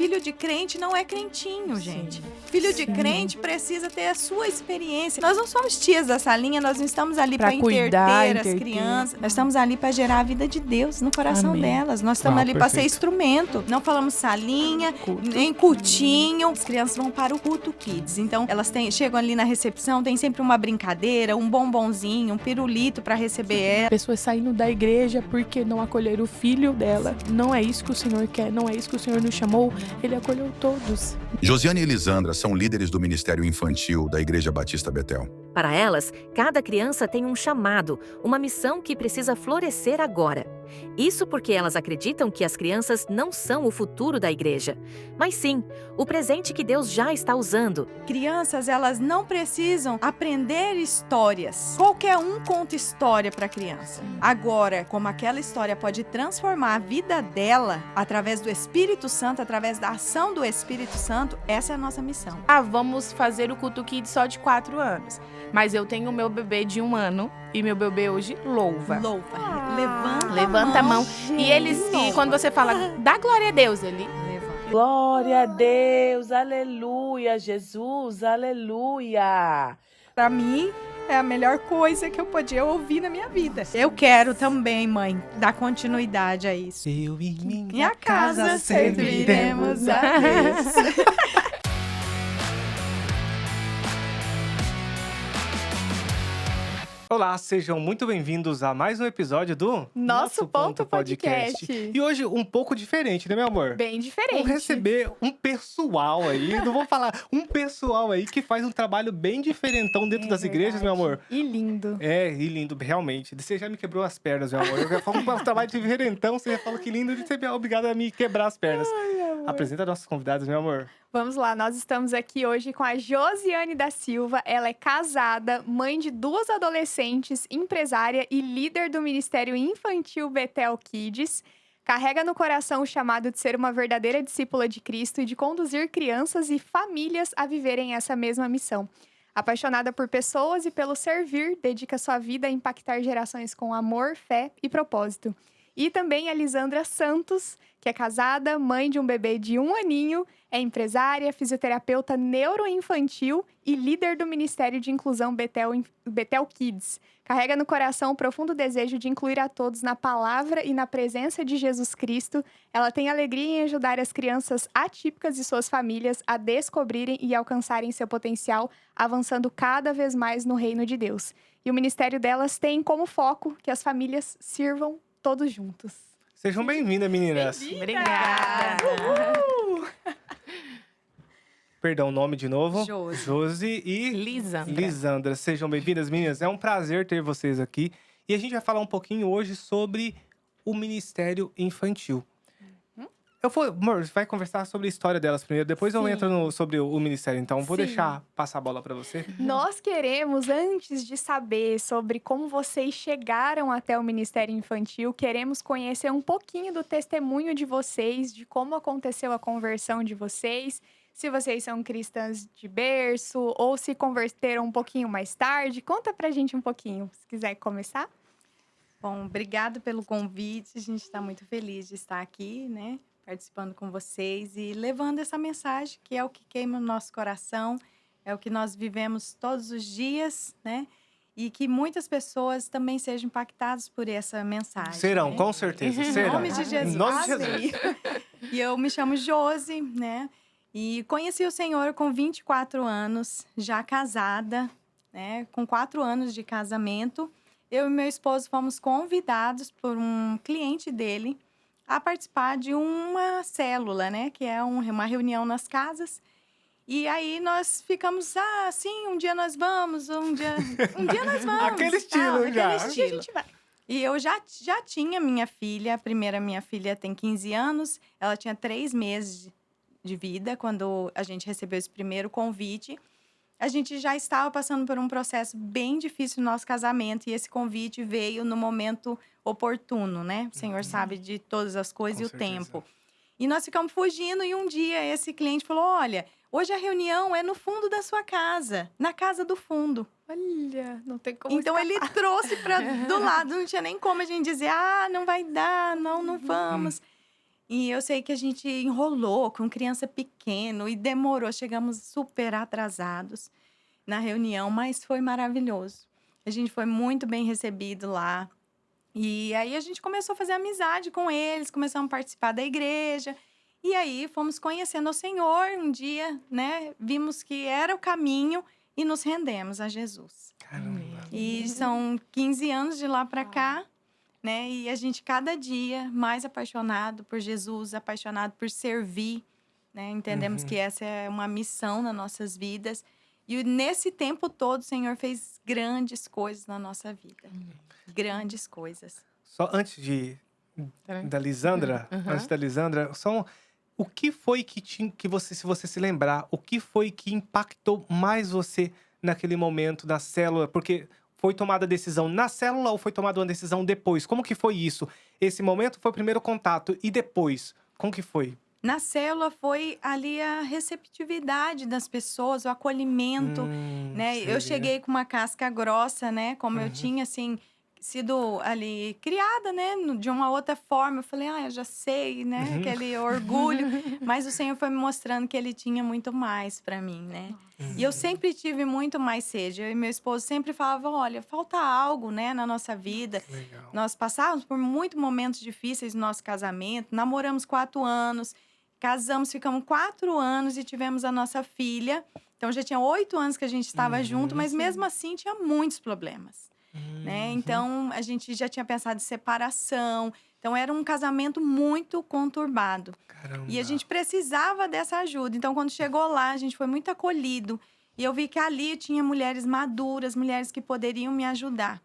Filho de crente não é crentinho, gente. Filho de crente precisa ter a sua experiência. Nós não somos tias da salinha, nós não estamos ali para cuidar, as crianças. Nós estamos ali para gerar a vida de Deus no coração delas. Nós estamos ali para ser instrumento. Não falamos salinha, nem cultinho. As crianças vão para o culto kids. Então, elas chegam ali na recepção, tem sempre uma brincadeira, um bombonzinho, um pirulito para receber ela. Pessoas saindo da igreja porque não acolheram o filho dela. Não é isso que o Senhor quer, não é isso que o Senhor nos chamou. Ele acolheu todos. Josiane e Elisandra são líderes do Ministério Infantil da Igreja Batista Betel. Para elas, cada criança tem um chamado, uma missão que precisa florescer agora. Isso porque elas acreditam que as crianças não são o futuro da igreja, mas sim o presente que Deus já está usando. Crianças, elas não precisam aprender histórias. Qualquer um conta história para a criança. Agora, como aquela história pode transformar a vida dela através do Espírito Santo, através da ação do Espírito Santo, essa é a nossa missão. Vamos fazer o culto kids só de 4 anos. Mas eu tenho o meu bebê de 1 ano e meu bebê hoje louva. Levanta a mão. E quando você fala, dá glória a Deus, ele levanta. Glória a Deus, aleluia, Jesus, aleluia. Para mim, é a melhor coisa que eu podia ouvir na minha vida. Eu quero também, mãe, dar continuidade a isso. Eu e minha casa serviremos a Deus. Olá, sejam muito bem-vindos a mais um episódio do Nosso Ponto Podcast. E hoje um pouco diferente, né, meu amor? Bem diferente. Vamos receber um pessoal aí, não vou falar, um pessoal aí que faz um trabalho bem diferentão dentro das igrejas, meu amor. E lindo. E lindo, realmente. Você já me quebrou as pernas, meu amor. Eu já falo um trabalho diferentão, você já fala que lindo, você é obrigado a me quebrar as pernas. Apresenta nossos convidados, meu amor. Vamos lá, nós estamos aqui hoje com a Josiane da Silva. Ela é casada, mãe de 2 adolescentes, empresária e líder do Ministério Infantil Betel Kids. Carrega no coração o chamado de ser uma verdadeira discípula de Cristo e de conduzir crianças e famílias a viverem essa mesma missão. Apaixonada por pessoas e pelo servir, dedica sua vida a impactar gerações com amor, fé e propósito. E também a Elisandra Santos, que é casada, mãe de um bebê de 1 aninho, é empresária, fisioterapeuta neuroinfantil e líder do Ministério de Inclusão Betel Kids. Carrega no coração o profundo desejo de incluir a todos na palavra e na presença de Jesus Cristo. Ela tem alegria em ajudar as crianças atípicas e suas famílias a descobrirem e alcançarem seu potencial, avançando cada vez mais no reino de Deus. E o ministério delas tem como foco que as famílias sirvam todos juntos. Sejam bem-vindas, meninas. Obrigada! Perdão, o nome de novo? Josi e Lisandra. Lisandra. Sejam bem-vindas, meninas. É um prazer ter vocês aqui. E a gente vai falar um pouquinho hoje sobre o Ministério Infantil. Amor, você vai conversar sobre a história delas primeiro, depois eu entro sobre o Ministério. Então, vou deixar passar a bola para você. Nós queremos, antes de saber sobre como vocês chegaram até o Ministério Infantil, queremos conhecer um pouquinho do testemunho de vocês, de como aconteceu a conversão de vocês, se vocês são cristãs de berço ou se converteram um pouquinho mais tarde. Conta pra gente um pouquinho, se quiser começar. Bom, obrigado pelo convite. A gente está muito feliz de estar aqui, né? Participando com vocês e levando essa mensagem que é o que queima no nosso coração, é o que nós vivemos todos os dias, né? E que muitas pessoas também sejam impactadas por essa mensagem. Serão, né? com certeza, Em serão. nome de Jesus. Em nome de Jesus. E eu me chamo Josi, né? E conheci o Senhor com 24 anos, já casada, né? Com 4 anos de casamento. Eu e meu esposo fomos convidados por um cliente dele a participar de uma célula, né? Que é uma reunião nas casas. E aí nós ficamos, sim, um dia nós vamos, um dia nós vamos. Aquele estilo já. Aquele estilo. A gente vai. E eu já tinha minha filha, a primeira minha filha tem 15 anos, ela tinha 3 meses de vida quando a gente recebeu esse primeiro convite. A gente já estava passando por um processo bem difícil no nosso casamento e esse convite veio no momento oportuno, né? O Senhor sabe de todas as coisas. Com e certeza. O tempo. E nós ficamos fugindo e um dia esse cliente falou, olha, hoje a reunião é no fundo da sua casa, na casa do fundo. Olha, não tem como Então escapar. ele trouxe do lado, não tinha nem como a gente dizer, não vai dar, não vamos. E eu sei que a gente enrolou com criança pequena e demorou. Chegamos super atrasados na reunião, mas foi maravilhoso. A gente foi muito bem recebido lá. E aí a gente começou a fazer amizade com eles, começamos a participar da igreja. E aí fomos conhecendo o Senhor um dia, né? Vimos que era o caminho e nos rendemos a Jesus. Caramba. E são 15 anos de lá para cá, né? E a gente cada dia mais apaixonado por Jesus, apaixonado por servir, né? Entendemos que essa é uma missão nas nossas vidas. E nesse tempo todo, o Senhor fez grandes coisas na nossa vida. Grandes coisas. Só antes da Lisandra, o que foi que você, se você se lembrar, o que foi que impactou mais você naquele momento da célula? Porque foi tomada a decisão na célula ou foi tomada uma decisão depois? Como que foi isso? Esse momento foi o primeiro contato e depois, como que foi? Na célula foi ali a receptividade das pessoas, o acolhimento, né? Eu cheguei com uma casca grossa, né? Como eu tinha, assim, sido ali criada, né? De uma outra forma. Eu falei, eu já sei, né? Aquele orgulho. Mas o Senhor foi me mostrando que Ele tinha muito mais para mim, né? E eu sempre tive muito mais sede. Eu e meu esposo sempre falavam, olha, falta algo, né? Na nossa vida. Legal. Nós passávamos por muitos momentos difíceis no nosso casamento. Namoramos 4 anos. Casamos, ficamos 4 anos e tivemos a nossa filha. Então, já tinha 8 anos que a gente estava junto, mas mesmo assim tinha muitos problemas, né? Então, a gente já tinha pensado em separação. Então, era um casamento muito conturbado. Caramba. E a gente precisava dessa ajuda. Então, quando chegou lá, a gente foi muito acolhido. E eu vi que ali tinha mulheres maduras, mulheres que poderiam me ajudar.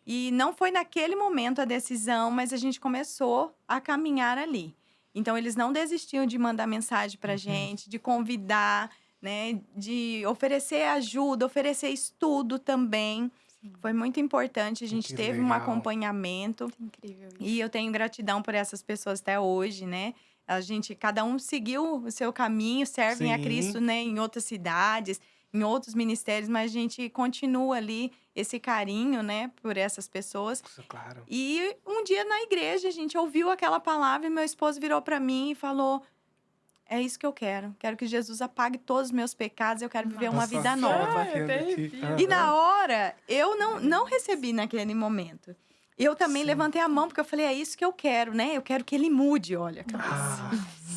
E não foi naquele momento a decisão, mas a gente começou a caminhar ali. Então, eles não desistiam de mandar mensagem pra gente, de convidar, né? De oferecer ajuda, oferecer estudo também. Foi muito importante. A gente Que teve um legal. acompanhamento. Incrível isso. E eu tenho gratidão por essas pessoas até hoje, né? Cada um seguiu o seu caminho, servem a Sim. Cristo, né? Em outras cidades, em outros ministérios. Mas a gente continua ali esse carinho, né? Por essas pessoas. Isso, claro. E um dia na igreja, a gente ouviu aquela palavra e meu esposo virou para mim e falou: é isso que eu quero. Quero que Jesus apague todos os meus pecados. Eu quero viver uma Nossa, vida só nova. vendo aqui. E na hora, eu não recebi naquele momento. Eu também levantei a mão, porque eu falei, é isso que eu quero, né? Eu quero que ele mude, olha,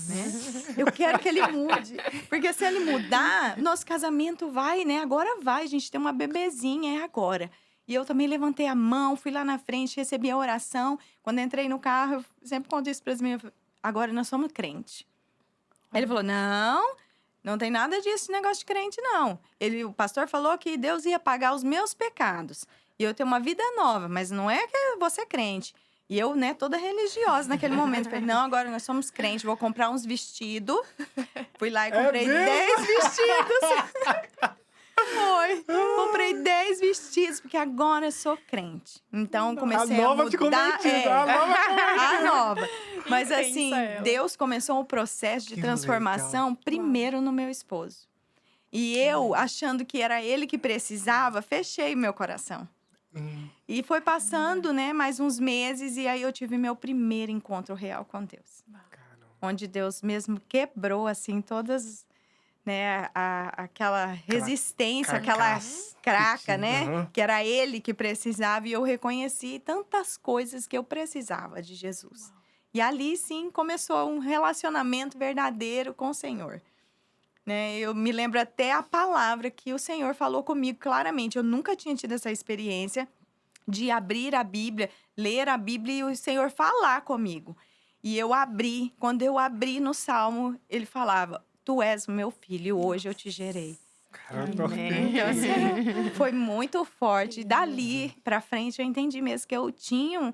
né? Eu quero que ele mude. Porque se ele mudar, nosso casamento vai, né? Agora vai, a gente tem uma bebezinha, é agora. E eu também levantei a mão, fui lá na frente, recebi a oração. Quando entrei no carro, eu sempre conto isso para as minhas... Agora nós somos crente. Ele falou, não tem nada disso, negócio de crente, não. O pastor falou que Deus ia pagar os meus pecados. E eu tenho uma vida nova, mas não é que eu vou ser crente. E eu, né, toda religiosa naquele momento. Falei, não, agora nós somos crentes, vou comprar uns vestidos. Fui lá e comprei 10 vestidos. Foi. Comprei 10 vestidos, porque agora eu sou crente. Então, comecei a nova te mudar. convertida, a nova A nova. Mas Intensa assim, ela. Deus começou o processo de Que transformação legal. primeiro no meu esposo. E eu, achando que era ele que precisava, fechei meu coração. E foi passando, né, mais uns meses, e aí eu tive meu primeiro encontro real com Deus. Onde Deus mesmo quebrou, assim, todas, né, aquela resistência, aquela carcaça craca, que tinha, né? Que era ele que precisava, e eu reconheci tantas coisas que eu precisava de Jesus. E ali, sim, começou um relacionamento verdadeiro com o Senhor. Né? Eu me lembro até a palavra que o Senhor falou comigo claramente. Eu nunca tinha tido essa experiência de abrir a Bíblia, ler a Bíblia e o Senhor falar comigo. E eu abri, quando eu abri no Salmo, ele falava, tu és o meu filho, hoje eu te gerei. Caramba, Então, assim, foi muito forte. Dali pra frente, eu entendi mesmo que eu tinha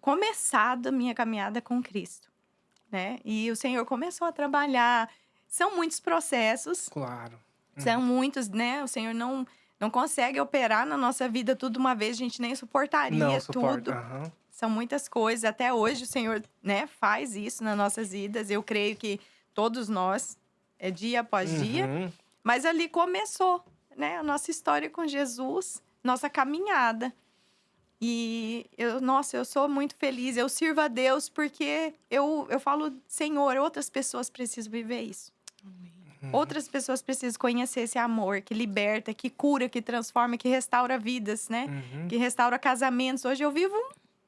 começado a minha caminhada com Cristo, né? E o Senhor começou a trabalhar. São muitos processos, Claro. são muitos, né? O Senhor não consegue operar na nossa vida tudo uma vez, a gente nem suportaria Não, tudo. suporta. São muitas coisas. Até hoje o Senhor, né, faz isso nas nossas vidas. Eu creio que todos nós, dia após dia. Mas ali começou, né, a nossa história com Jesus, nossa caminhada. E eu sou muito feliz. Eu sirvo a Deus porque eu falo, Senhor, outras pessoas precisam viver isso. Outras pessoas precisam conhecer esse amor que liberta, que cura, que transforma, que restaura vidas, né? Que restaura casamentos. Hoje eu vivo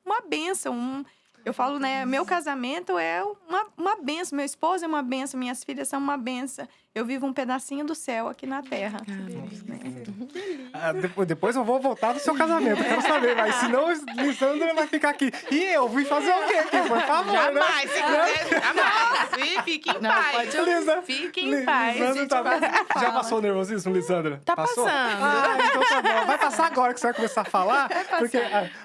uma bênção. Eu falo, né? Meu casamento é uma bênção. Meu esposo é uma bênção. Minhas filhas são uma bênção. Eu vivo um pedacinho do céu aqui na terra. Depois eu vou voltar do seu casamento, eu quero saber. Mas senão, Lisandra vai ficar aqui. E eu vim fazer o quê aqui? Por favor, Jamais, né? se quiser, jamais. Fique em paz. Fique em paz. Lisandra já passou o nervosismo, Lisandra? Tá Passou? passando. Então tá bom. Vai passar agora que você vai começar a falar. Porque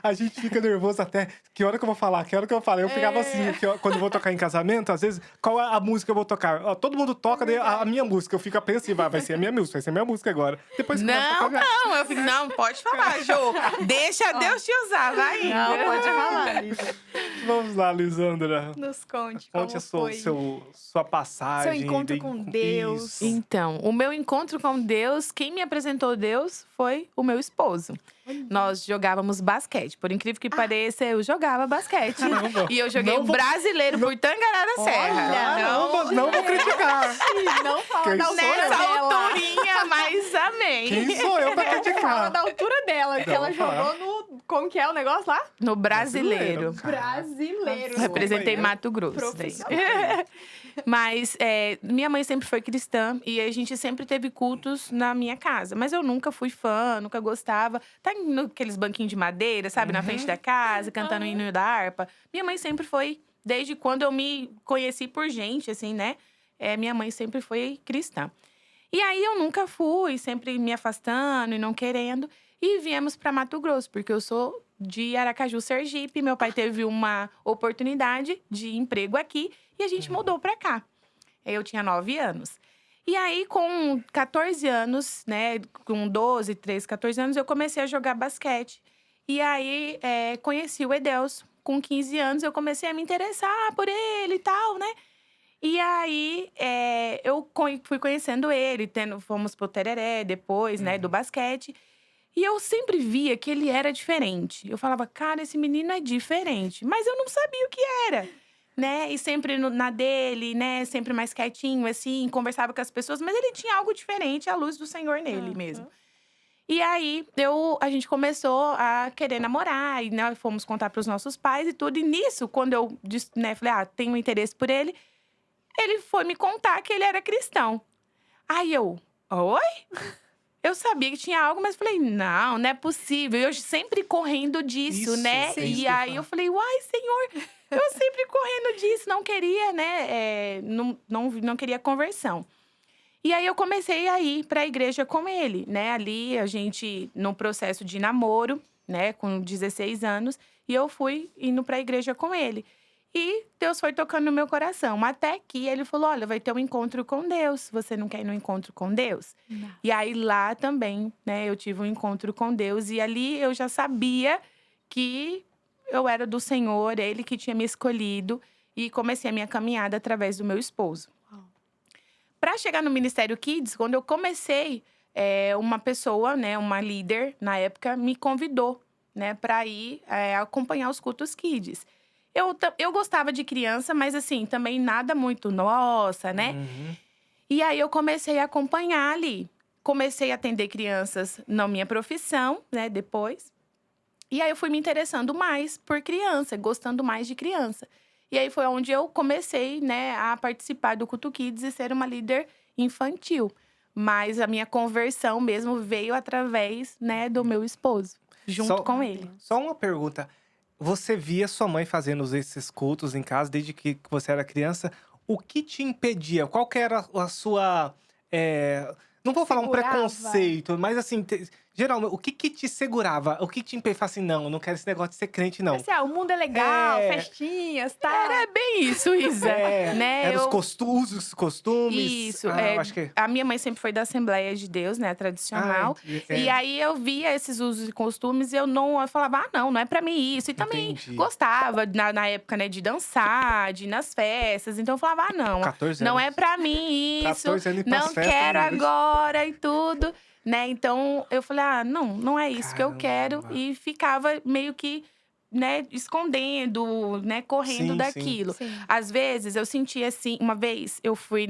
a gente fica nervoso até. Que hora que eu vou falar? Que hora que eu falo? Eu ficava assim, quando eu vou tocar em casamento, às vezes, qual é a música que eu vou tocar? Ó, todo mundo toca, daí a minha música. Eu fico apreensiva, vai ser a minha música agora. Depois eu fico, não, pode falar, Jô. Deixa Deus te usar, vai indo. Não, pode falar, Lisa. Vamos lá, Lisandra. Nos conte Conte como a foi. sua passagem. Seu encontro com Deus. Isso. Então, o meu encontro com Deus, quem me apresentou Deus foi o meu esposo. Nós jogávamos basquete. Por incrível que pareça, eu jogava basquete. E eu joguei brasileiro por Tangará da Serra. Não vou criticar. Não fala Quem da sou altura Nessa dela. alturinha, mas amém. Quem sou eu pra Fala criticar? da altura dela, que Não, ela vou falar. jogou no... Como que é o negócio lá? No brasileiro. Brasileiro. Representei Mato Grosso. Profissional. Mas minha mãe sempre foi cristã e a gente sempre teve cultos na minha casa. Mas eu nunca fui fã, nunca gostava. Tá naqueles banquinhos de madeira, sabe? Na frente da casa, cantando o hino da harpa. Minha mãe sempre foi, desde quando eu me conheci por gente, assim, né? Minha mãe sempre foi cristã. E aí eu nunca fui, sempre me afastando e não querendo. E viemos para Mato Grosso, porque eu sou de Aracaju, Sergipe. Meu pai teve uma oportunidade de emprego aqui e a gente mudou para cá. Eu tinha 9 anos. E aí, com 14 anos, né, com 12, 13, 14 anos, eu comecei a jogar basquete. E aí, conheci o Edelso. Com 15 anos, eu comecei a me interessar por ele e tal, né? E aí, eu fui conhecendo ele, fomos pro Tereré depois, né, do basquete. E eu sempre via que ele era diferente. Eu falava, cara, esse menino é diferente. Mas eu não sabia o que era, né? E sempre na dele, né? Sempre mais quietinho, assim, conversava com as pessoas. Mas ele tinha algo diferente, a luz do Senhor nele mesmo. E aí, a gente começou a querer namorar. E nós fomos contar pros nossos pais e tudo. E nisso, quando eu falei, tenho um interesse por ele. Ele foi me contar que ele era cristão. Aí eu, oi? Eu sabia que tinha algo, mas falei, não é possível. Eu sempre correndo disso, né? Sim, E aí eu falei, uai, Senhor, eu sempre correndo disso. Não queria, né? Não queria conversão. E aí eu comecei a ir para a igreja com ele, né? Ali a gente, no processo de namoro, né? Com 16 anos. E eu fui indo para a igreja com ele. E Deus foi tocando no meu coração. Até que ele falou, olha, vai ter um encontro com Deus. Você não quer ir no encontro com Deus? Não. E aí, lá também, né, eu tive um encontro com Deus. E ali, eu já sabia que eu era do Senhor. Ele que tinha me escolhido. E comecei a minha caminhada através do meu esposo. Para chegar no Ministério Kids, quando eu comecei, uma pessoa, né, uma líder, na época, me convidou, né, para ir acompanhar os cultos Kids. Eu gostava de criança, mas assim, também nada muito nossa, né? E aí, eu comecei a acompanhar ali. Comecei a atender crianças na minha profissão, né, depois. E aí, eu fui me interessando mais por criança, gostando mais de criança. E aí, foi onde eu comecei, né, a participar do Culto Kids e ser uma líder infantil. Mas a minha conversão mesmo veio através, né, do meu esposo, junto com ele. Só uma pergunta. Você via sua mãe fazendo esses cultos em casa desde que você era criança. O que te impedia? Qual que era a sua… não vou falar um preconceito, mas assim… Geralmente, o que te segurava? O que te impedia? Assim, não, eu não quero esse negócio de ser crente, não. Assim, o mundo é legal, festinhas, tá? Era bem isso, Isa. Né? Era os costumes. Isso. Acho que… A minha mãe sempre foi da Assembleia de Deus, né? Tradicional. E aí, eu via esses usos e costumes e eu falava, não é pra mim isso. E também gostava, na época, né? De dançar, de ir nas festas. Então, eu falava, não 14 anos. Não é pra mim isso. 14 anos não festas, quero agora e tudo. né? Então, eu falei, não é isso que eu quero. Caramba. E ficava meio que, né, escondendo, né, correndo Sim, daquilo. Sim. Às vezes, eu sentia assim… Uma vez, eu fui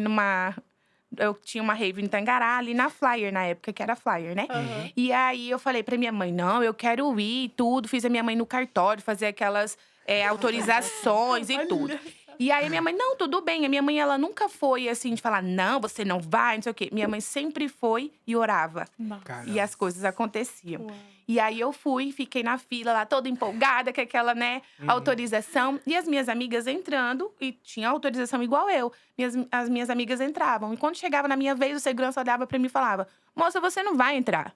eu tinha uma rave em Tangará, ali na Flyer, na época que era Flyer, né? Aham. E aí, eu falei pra minha mãe, não, eu quero ir, tudo. Fiz a minha mãe no cartório, fazer aquelas autorizações e tudo. E aí, minha mãe, não, tudo bem. A minha mãe, ela nunca foi assim, de falar, não, você não vai, não sei o quê. Minha mãe sempre foi e orava. Caramba. E as coisas aconteciam. E aí, eu fui, fiquei na fila lá, toda empolgada, com aquela, né, autorização. E as minhas amigas entrando, e tinha autorização igual eu. As minhas amigas entravam. E quando chegava na minha vez, o segurança olhava pra mim e falava, moça, você não vai entrar.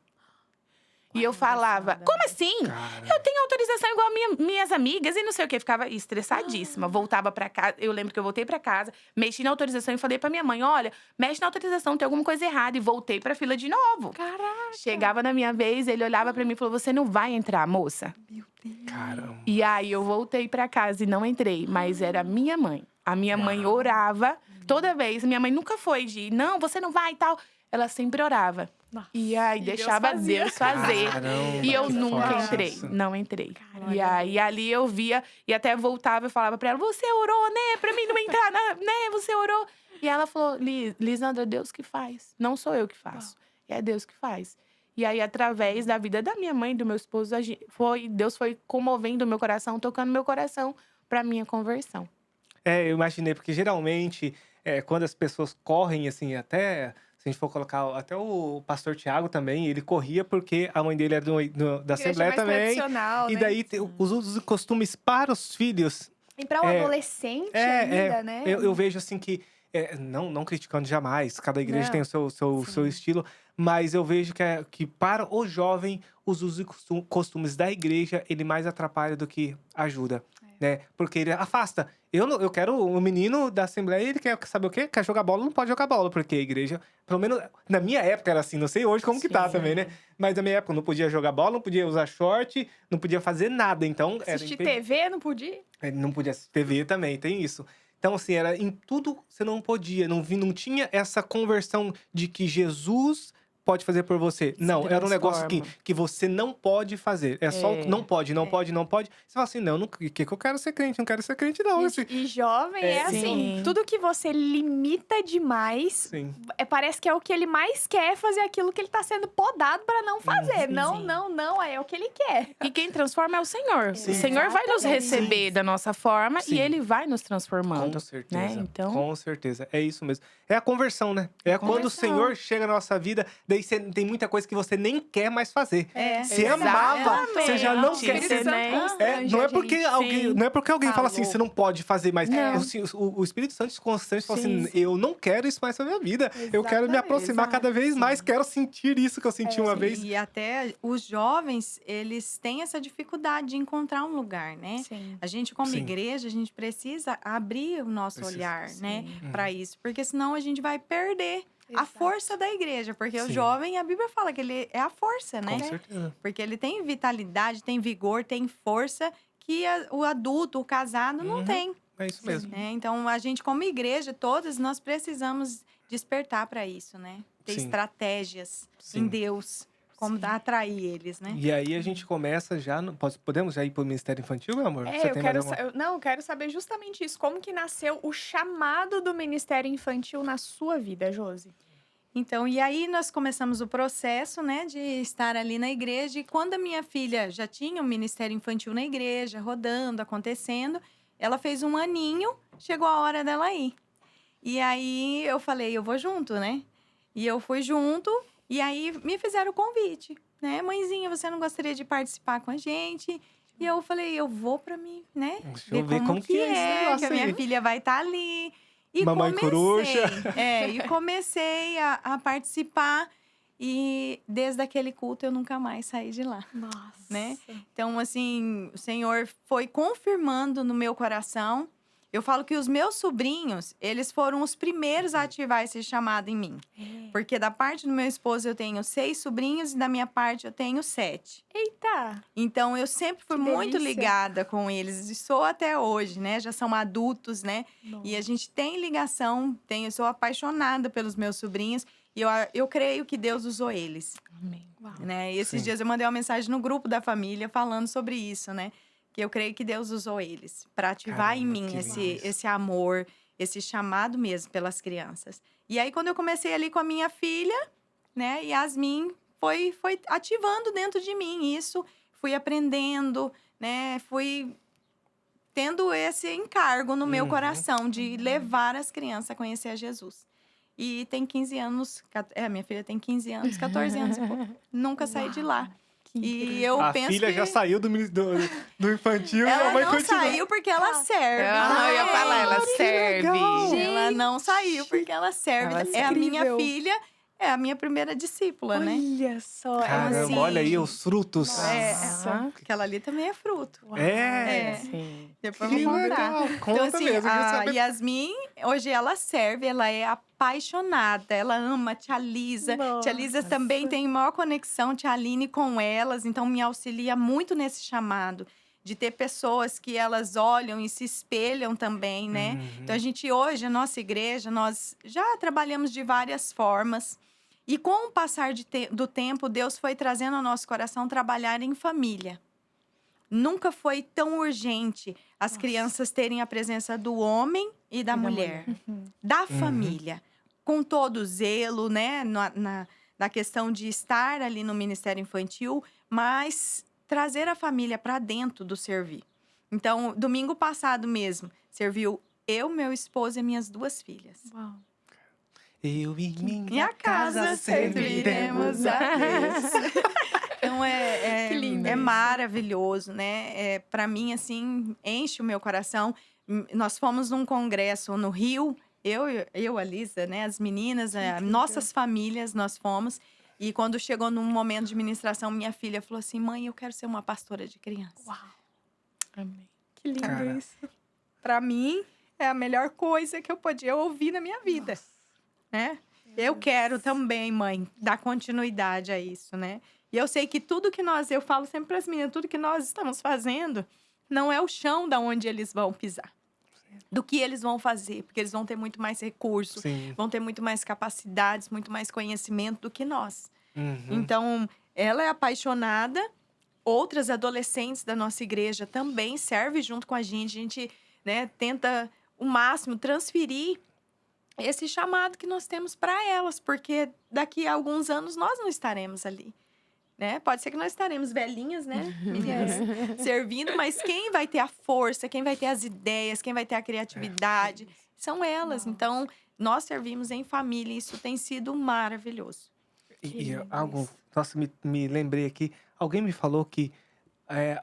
E eu falava, como assim? Caramba. Eu tenho autorização igual minhas amigas e não sei o quê. Ficava estressadíssima. Voltava pra casa. Eu lembro que eu voltei pra casa, mexi na autorização e falei pra minha mãe, olha, mexe na autorização, tem alguma coisa errada. E voltei pra fila de novo. Caraca. Chegava na minha vez, ele olhava pra mim e falou, você não vai entrar, moça. Meu Deus. Caramba. E aí, eu voltei pra casa e não entrei. Mas era minha mãe. A minha mãe orava toda vez. Minha mãe nunca foi de, não, você não vai e tal. Ela sempre orava. Nossa. E aí, E Deus deixava fazia. Deus fazer. Caramba, E eu que nunca forte entrei, isso. não entrei. Caramba. E aí, ali eu via, e até voltava e falava pra ela, você orou, né? Pra mim não entrar, né? Você orou. E ela falou, Lisandra, Deus que faz. Não sou eu que faço, é Deus que faz. E aí, através da vida da minha mãe e do meu esposo, Deus foi comovendo o meu coração, tocando meu coração pra minha conversão. Eu imaginei, porque geralmente, quando as pessoas correm, assim, até… Se a gente for colocar, até o pastor Tiago também, ele corria porque a mãe dele era da Igreja Assembleia mais também. tradicional, E né? daí, os usos e costumes para os filhos. E pra um adolescente ainda, né? Eu vejo assim que, não criticando jamais, cada igreja Não. tem o seu estilo, mas eu vejo que para o jovem, os usos e costumes da igreja, ele mais atrapalha do que ajuda, né? Porque ele afasta. Eu quero o menino da Assembleia, ele quer saber o quê? Quer jogar bola, não pode jogar bola, porque a igreja, pelo menos na minha época era assim, não sei hoje como que tá também, né? Mas na minha época não podia jogar bola, não podia usar short, não podia fazer nada, então… Assistir TV, não podia? Não podia assistir TV também, tem isso. Então, assim, era em tudo você não podia, não tinha essa conversão de que Jesus pode fazer por você. Não, era um negócio que você não pode fazer. É só não pode. Você fala assim, não, que eu quero ser crente, não quero ser crente, não. Assim. E jovem é assim, Sim. tudo que você limita demais, Sim. parece que é o que ele mais quer, fazer aquilo que ele tá sendo podado pra não fazer. Não, é o que ele quer. E quem transforma é o Senhor. Sim. O Senhor vai nos Exatamente. receber da nossa forma Sim. e Ele vai nos transformando. Com certeza. Né? Então, Com certeza. É isso mesmo. É a conversão, né? É quando o conversão. Senhor chega na nossa vida, daí tem muita coisa que você nem quer mais fazer. Você Exatamente. amava, você já não Gente, quer. Espírito Santo né? constrange Não é a porque gente. alguém, Sim. não é porque alguém fala assim, Falou. você não pode fazer, mas Não. assim, o Espírito Santo constante fala assim, Sim. eu não quero isso mais na minha vida. Eu quero me Exatamente. aproximar cada vez mais, quero sentir isso que eu senti uma vez. E até os jovens, eles têm essa dificuldade de encontrar um lugar, né? Sim. A gente, como Sim. igreja, a gente precisa abrir o nosso Precisa, olhar, sim. né, para isso, porque senão a gente vai perder a Exato. força da igreja, porque o Sim. jovem, a Bíblia fala que ele é a força, né? Com certeza. Porque ele tem vitalidade, tem vigor, tem força que o adulto, o casado, não Uhum. tem. É isso mesmo. Né? Então, a gente, como igreja, todas nós precisamos despertar para isso, né? Ter Sim. estratégias Sim. em Deus, como atrair eles, né? E aí a gente começa já, podemos já ir pro Ministério Infantil, meu amor? Você Eu tem quero, mais alguma- eu quero saber justamente isso. Como que nasceu o chamado do Ministério Infantil na sua vida, Josi? Então, e aí nós começamos o processo, né, de estar ali na igreja. E quando a minha filha já tinha o Ministério Infantil na igreja, rodando, acontecendo, ela fez 1 aninho, chegou a hora dela ir. E aí eu falei, eu vou junto, né? E eu fui junto, e aí me fizeram o convite, né? Mãezinha, você não gostaria de participar com a gente? E eu falei, eu vou pra mim, né? Deixa eu ver como que é esse que negócio a minha aí. filha vai estar ali. E Mamãe coruja. e comecei a participar. E desde aquele culto eu nunca mais saí de lá, Nossa. né? Então, assim, o Senhor foi confirmando no meu coração. Eu falo que os meus sobrinhos, eles foram os primeiros a ativar esse chamado em mim. Porque da parte do meu esposo eu tenho 6 sobrinhos e da minha parte eu tenho 7. Eita! Então eu sempre fui Que muito delícia. ligada com eles e sou até hoje, né? Já são adultos, né? E a gente tem ligação, eu sou apaixonada pelos meus sobrinhos e eu creio que Deus usou eles. Amém. Uau. Né? E esses Sim. dias eu mandei uma mensagem no grupo da família falando sobre isso, né? Que eu creio que Deus usou eles para ativar em Caramba, mim que demais. esse amor, esse chamado mesmo pelas crianças. E aí, quando eu comecei ali com a minha filha, né? Yasmin foi ativando dentro de mim isso. Fui aprendendo, né? Fui tendo esse encargo no meu coração de levar as crianças a conhecer a Jesus. E tem 15 anos, minha filha tem 15 anos, 14 anos e pouco. Nunca saí de lá. E eu A penso filha que já saiu do infantil e a ela mãe não continua. saiu porque ela serve. Eu ia falar, ela serve. legal. Ela não saiu porque ela serve. Ela É a minha incrível. filha, é a minha primeira discípula, né? Olha só. Caramba, assim, olha aí os frutos. Nossa. Aquela ali também é fruto. É. Sim. Depois Que eu vou contar. legal. Conta Então, assim, mesmo. eu quero a saber. Yasmin, hoje ela serve, ela é apaixonada, ela ama a tia Lisa. Tia Lisa também tem maior conexão, tia Aline, com elas, então me auxilia muito nesse chamado. De ter pessoas que elas olham e se espelham também, né? Então, a gente hoje, a nossa igreja, nós já trabalhamos de várias formas. E com o passar do tempo, Deus foi trazendo ao nosso coração trabalhar em família. Nunca foi tão urgente as crianças terem a presença do homem e da mulher. Da família. Com todo o zelo, né? Na questão de estar ali no Ministério Infantil, mas trazer a família para dentro do servir. Então, domingo passado mesmo, serviu eu, meu esposo e minhas 2 filhas. Uau. Eu e Minha minha casa serviremos a Deus. Então, Que lindo é isso. maravilhoso, né? Para mim, assim, enche o meu coração. Nós fomos num congresso no Rio, eu a Lisa, né? As meninas, nossas famílias, nós fomos. E quando chegou num momento de ministração, minha filha falou assim, mãe, eu quero ser uma pastora de criança. Uau. Amém. Que lindo Cara. isso. Para mim, é a melhor coisa que eu podia ouvir na minha vida, né? Eu quero também, mãe, dar continuidade a isso, né? E eu sei que tudo que eu falo sempre para as meninas, tudo que nós estamos fazendo não é o chão da onde eles vão pisar. Do que eles vão fazer, porque eles vão ter muito mais recursos, Sim. vão ter muito mais capacidades, muito mais conhecimento do que nós. Uhum. Então, ela é apaixonada. Outras adolescentes da nossa igreja também servem junto com a gente. A gente, né, tenta o máximo transferir esse chamado que nós temos para elas, porque daqui a alguns anos nós não estaremos ali. Né? Pode ser que nós estaremos velhinhas, né, meninas, servindo, mas quem vai ter a força, quem vai ter as ideias, quem vai ter a criatividade, são elas. Então, nós servimos em família e isso tem sido maravilhoso. E algo, nossa, me lembrei aqui. Alguém me falou que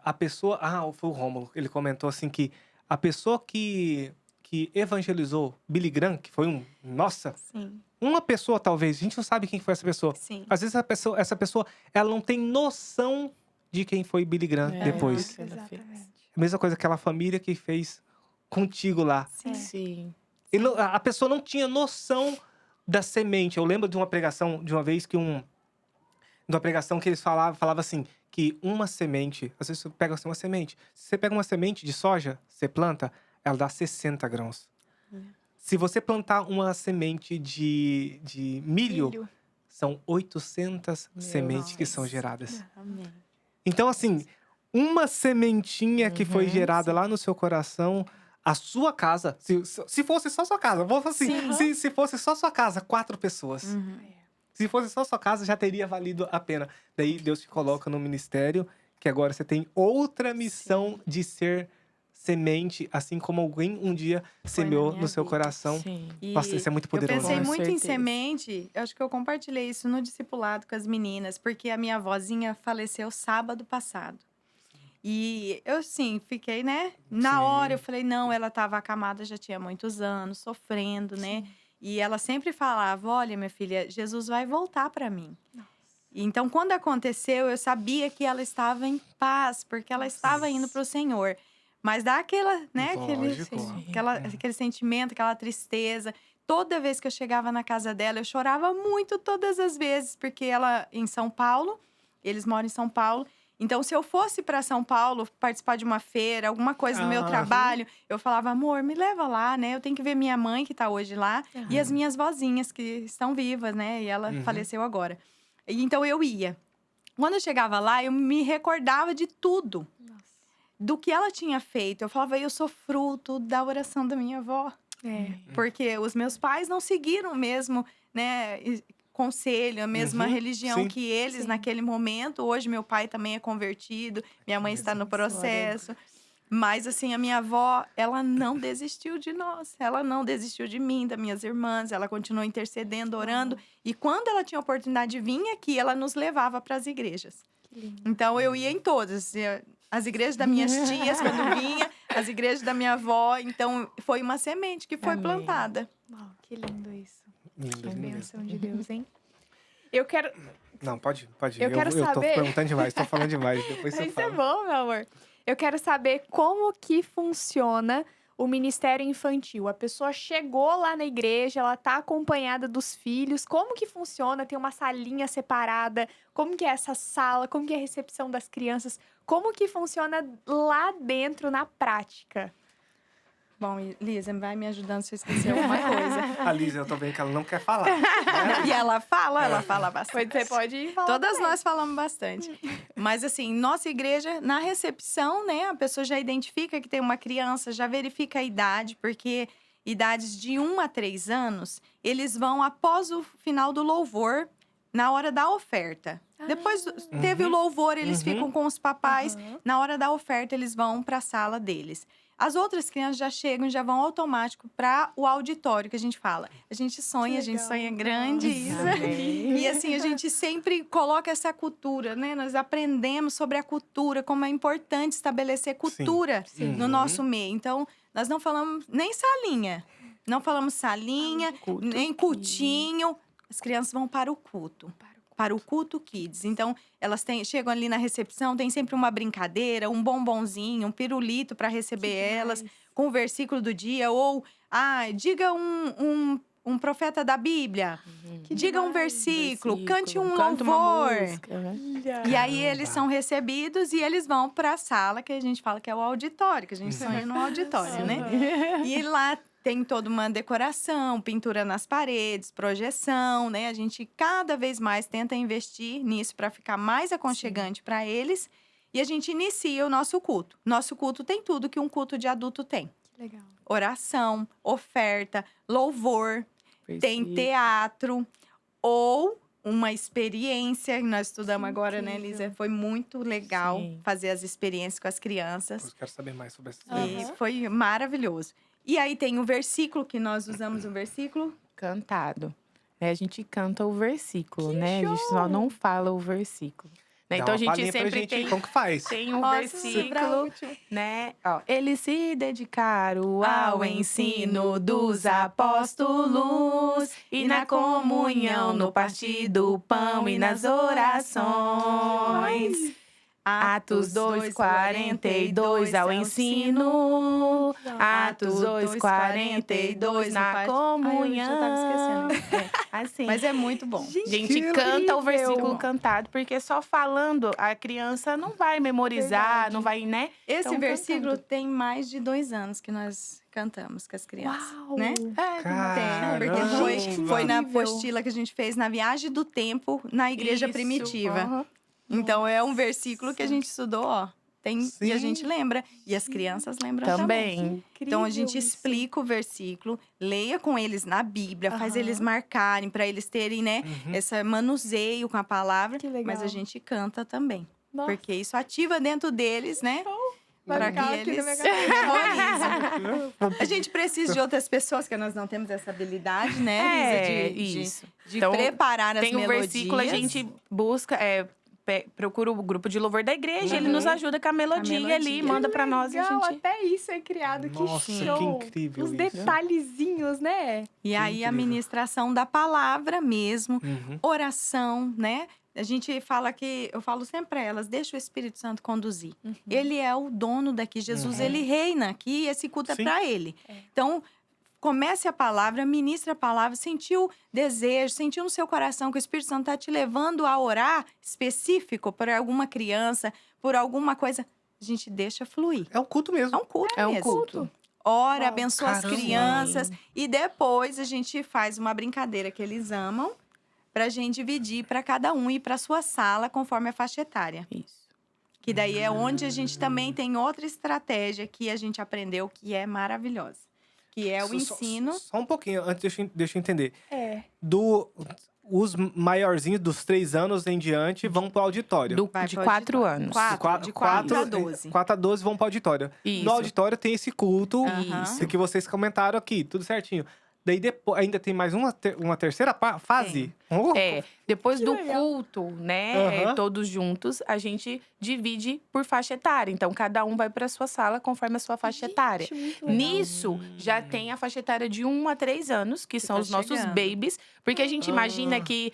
a pessoa. Foi o Rômulo. Ele comentou assim que a pessoa que evangelizou Billy Graham, que foi nossa, Sim, uma pessoa talvez, a gente não sabe quem foi essa pessoa. sim. Às vezes essa pessoa, ela não tem noção de quem foi Billy Graham depois. Exatamente. A mesma coisa que aquela família que fez contigo lá. Sim. Sim. A pessoa não tinha noção da semente. Eu lembro de uma pregação de uma vez que de uma pregação que eles falavam assim, que uma semente, às vezes você pega assim, uma semente. Se você pega uma semente de soja, você planta, ela dá 60 grãos. Se você plantar uma semente de milho, são 800 sementes que são geradas. Amém. Então, assim, uma sementinha que foi gerada lá no seu coração, a sua casa, se fosse só sua casa, vou falar assim, se fosse só sua casa, 4 pessoas. Se fosse só sua casa, já teria valido a pena. Daí Deus te coloca no ministério, que agora você tem outra missão de ser semente, assim como alguém um dia Foi na semeou minha no seu vida. coração. Sim. E Nossa, isso é muito eu poderoso. pensei Com muito em certeza. semente, eu acho que eu compartilhei isso no discipulado com as meninas, porque a minha avózinha faleceu sábado passado. E eu, sim, fiquei, né? Na Sim. hora eu falei, não, ela estava acamada, já tinha muitos anos, sofrendo, né? E ela sempre falava, olha, minha filha, Jesus vai voltar para mim. Então, quando aconteceu, eu sabia que ela estava em paz, porque ela estava indo para o Senhor. Mas dá aquela, né, Lógico. aquele sentimento, aquela tristeza. Toda vez que eu chegava na casa dela, eu chorava muito todas as vezes, porque ela em São Paulo, eles moram em São Paulo. Então, se eu fosse para São Paulo participar de uma feira, alguma coisa do meu trabalho, eu falava, amor, me leva lá, né? Eu tenho que ver minha mãe, que tá hoje lá, e as minhas vozinhas, que estão vivas, né? E ela faleceu agora. E, então, eu ia. Quando eu chegava lá, eu me recordava de tudo. Do que ela tinha feito. Eu falava, eu sou fruto da oração da minha avó. Porque os meus pais não seguiram mesmo, né? Conselho, a mesma religião que eles naquele momento. Hoje, meu pai também é convertido, minha mãe está no processo. Mas, assim, a minha avó, ela não desistiu de nós. Ela não desistiu de mim, das minhas irmãs. Ela continuou intercedendo, orando. E quando ela tinha oportunidade de vir aqui, ela nos levava para as igrejas. Então, eu ia em todas. As igrejas das minhas tias, quando vinha. As igrejas da minha avó. Então, foi uma semente que foi plantada. Uau, que lindo isso. Lindo, Que lindo. bênção de Deus, hein? Eu quero... Não, pode. Eu quero Eu tô saber- perguntando demais, tô falando demais. Depois você Isso é fala. bom, meu amor. Eu quero saber como que funciona o Ministério Infantil. A pessoa chegou lá na igreja, ela tá acompanhada dos filhos. Como que funciona? Tem uma salinha separada? Como que é essa sala? Como que é a recepção das crianças? Como que funciona lá dentro, na prática? Bom, Lisa, vai me ajudando se eu esquecer alguma coisa. A Lisa, eu tô vendo que ela não quer falar. E ela fala bastante. Você pode falar Todas também. nós falamos bastante. Mas, assim, nossa igreja, na recepção, né? A pessoa já identifica que tem uma criança, já verifica a idade, porque idades de 1 a 3 anos, eles vão após o final do louvor, na hora da oferta. Depois teve o louvor, eles ficam com os papais. Na hora da oferta, eles vão para a sala deles. As outras crianças já chegam, já vão automático para o auditório, que a gente fala. A gente sonha, a gente sonha grande. Isso. E assim, a gente sempre coloca essa cultura, né? Nós aprendemos sobre a cultura, como é importante estabelecer cultura no nosso meio. Então, nós não falamos nem salinha. Não falamos salinha, nem cultinho. As crianças vão para o culto. Para o culto Kids. Então, elas chegam ali na recepção, tem sempre uma brincadeira, um bombonzinho, um pirulito para receber elas, com o versículo do dia. Ou, diga um profeta da Bíblia. Diga um versículo, cante um Canta uma louvor. música, né? E aí, eles são recebidos e eles vão para a sala, que a gente fala que é o auditório, que a gente sonha no auditório, né? E lá tem toda uma decoração, pintura nas paredes, projeção, né? A gente cada vez mais tenta investir nisso para ficar mais aconchegante para eles. E a gente inicia o nosso culto. Nosso culto tem tudo que um culto de adulto tem. Que legal. Oração, oferta, louvor, tem Versículo. teatro ou uma experiência que nós estudamos agora, né, incrível. Lisa? Foi muito legal Sim. fazer as experiências com as crianças. Eu quero saber mais sobre essa E foi maravilhoso. E aí tem o versículo, que nós usamos o versículo. Cantado. A gente canta o versículo, né? A gente só não fala o versículo. Né? Então, a gente sempre Como que faz? tem um Nossa, versículo, né? Ó, eles se dedicaram ao ensino dos apóstolos e na comunhão, no partir do pão e nas orações. Atos 2:42 ao ensino. Atos 2:42 na comunhão. Eu já tava esquecendo. Assim. Mas é muito bom. A gente Que canta o incrível! versículo cantado, porque só falando a criança não vai memorizar, Verdade. não vai, né? Esse Então, versículo cantando. tem mais de 2 anos que nós cantamos com as crianças. Uau! Né? É, Porque Caramba! foi na Incrível. apostila que a gente fez na Viagem do Tempo, na Igreja Isso, Primitiva. aham. Então, é um versículo que a gente estudou, ó. E a Sim. gente lembra. E as crianças lembram também. Também. Então, a gente Incrível isso. explica o versículo, leia com eles na Bíblia, faz Aham. eles marcarem, para eles terem, né, esse manuseio com a palavra. Que legal. Mas a gente canta também. Nossa. Porque isso ativa dentro deles, né? Vai Para ficar que aqui na eles minha memorizem. A gente precisa de outras pessoas, porque nós não temos essa habilidade, né, É, Lisa, de isso. de Então, preparar as Tem um melodias. versículo, a gente busca, procura o grupo de louvor da igreja, ele nos ajuda com a melodia, melodia. ali, manda pra nós e a Legal, gente... até isso é criado. Nossa, que que show! incrível Os isso. detalhezinhos, né? E aí, a incrível. ministração da palavra mesmo, Uhum. oração, né? A gente fala que, eu falo sempre para elas, deixa o Espírito Santo conduzir. Ele é o dono daqui, Jesus, ele reina aqui, esse culto é Sim. para ele. Então, comece a palavra, ministre a palavra, sentiu desejo, sentiu no seu coração que o Espírito Santo está te levando a orar específico por alguma criança, por alguma coisa, a gente deixa fluir. É um culto mesmo. É um culto É um mesmo. culto. Ora, Uau. abençoa as Caramba. crianças. E depois a gente faz uma brincadeira que eles amam pra gente dividir para cada um ir para sua sala conforme a faixa etária. Isso. Que daí é onde a gente também tem outra estratégia que a gente aprendeu que é maravilhosa. Que é o ensino. Só um pouquinho, antes deixa eu entender. É. Os maiorzinhos dos 3 anos em diante vão pro auditório. Vai De pro 4 auditório. anos. De 4 a 12. 4 a 12 vão pro auditório. Isso. No auditório tem esse culto Aham. que vocês comentaram aqui, tudo certinho. Daí depois, ainda tem mais uma terceira fase? Oh, Depois Que do legal. culto, né, Aham. todos juntos, a gente divide por faixa etária. Então, cada um vai para sua sala conforme a sua faixa etária. Gente, muito legal. Nisso, já tem a faixa etária de 1 a 3 anos, que são tá os nossos chegando. babies. Porque a gente imagina que,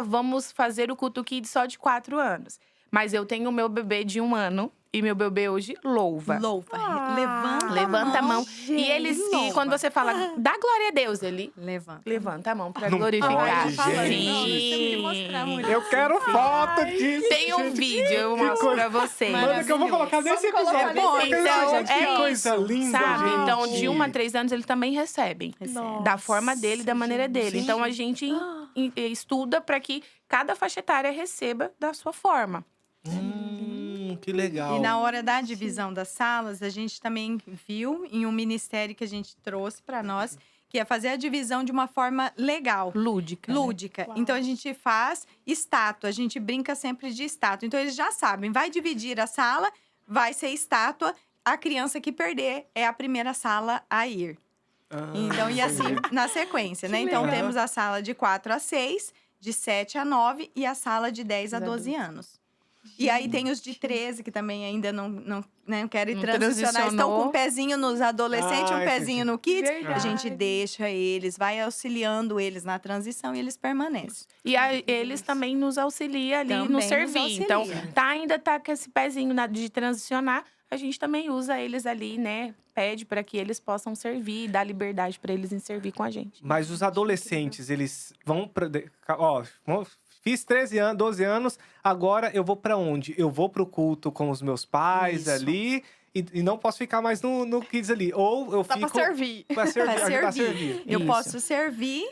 vamos fazer o culto kids só de 4 anos. Mas eu tenho o meu bebê de 1 ano. E meu bebê hoje louva. Louva. Ah. Levanta a mão. Gente, E eles, e quando você fala, dá glória a Deus, ele Levanta. levanta a mão para Não glorificar. pode, falando, gente. não, nós temos que mostrar muito. Eu quero foto disso. Tem um gente. vídeo, eu Que mostro coisa- pra vocês. Manda que eu vou colocar nesse Vamos colocar episódio. nesse Então, Gente, que é coisa isso, linda, sabe? gente. Então, de 1 a 3 anos, eles também recebem. Nossa, Da forma dele, da maneira dele. Sim. Então, a gente estuda para que cada faixa etária receba da sua forma. Que legal. E na hora da divisão das salas, a gente também viu em um ministério que a gente trouxe para nós, que é fazer a divisão de uma forma legal. Lúdica. né? Lúdica. Uau. Então a gente faz estátua, a gente brinca sempre de estátua. Então eles já sabem, vai dividir a sala, vai ser estátua, a criança que perder é a primeira sala a ir. Então, e assim na sequência, né? Que Então legal. temos a sala de 4 a 6, de 7 a 9 e a sala de 10 a 12 anos. E aí tem os de 13, que também ainda não querem Não transicionar. Estão transicionou. com um pezinho nos adolescentes, um Ai, pezinho no kids. Verdade. A gente deixa eles, vai auxiliando eles na transição e eles permanecem. E eles também nos auxiliam ali Também no nos servir. auxilia. Então, ainda tá com esse pezinho de transicionar, a gente também usa eles ali, né? Pede para que eles possam servir, dá liberdade para eles em servir com a gente. Mas os adolescentes, eles vão pra... Ó, fiz 13 anos, 12 anos, agora eu vou pra onde? Eu vou pro culto com os meus pais Isso. ali e não posso ficar mais no kids ali. Ou eu Dá fico... pra servir. Pra servir, Pra ajudar a servir. servir. Eu Isso. posso servir,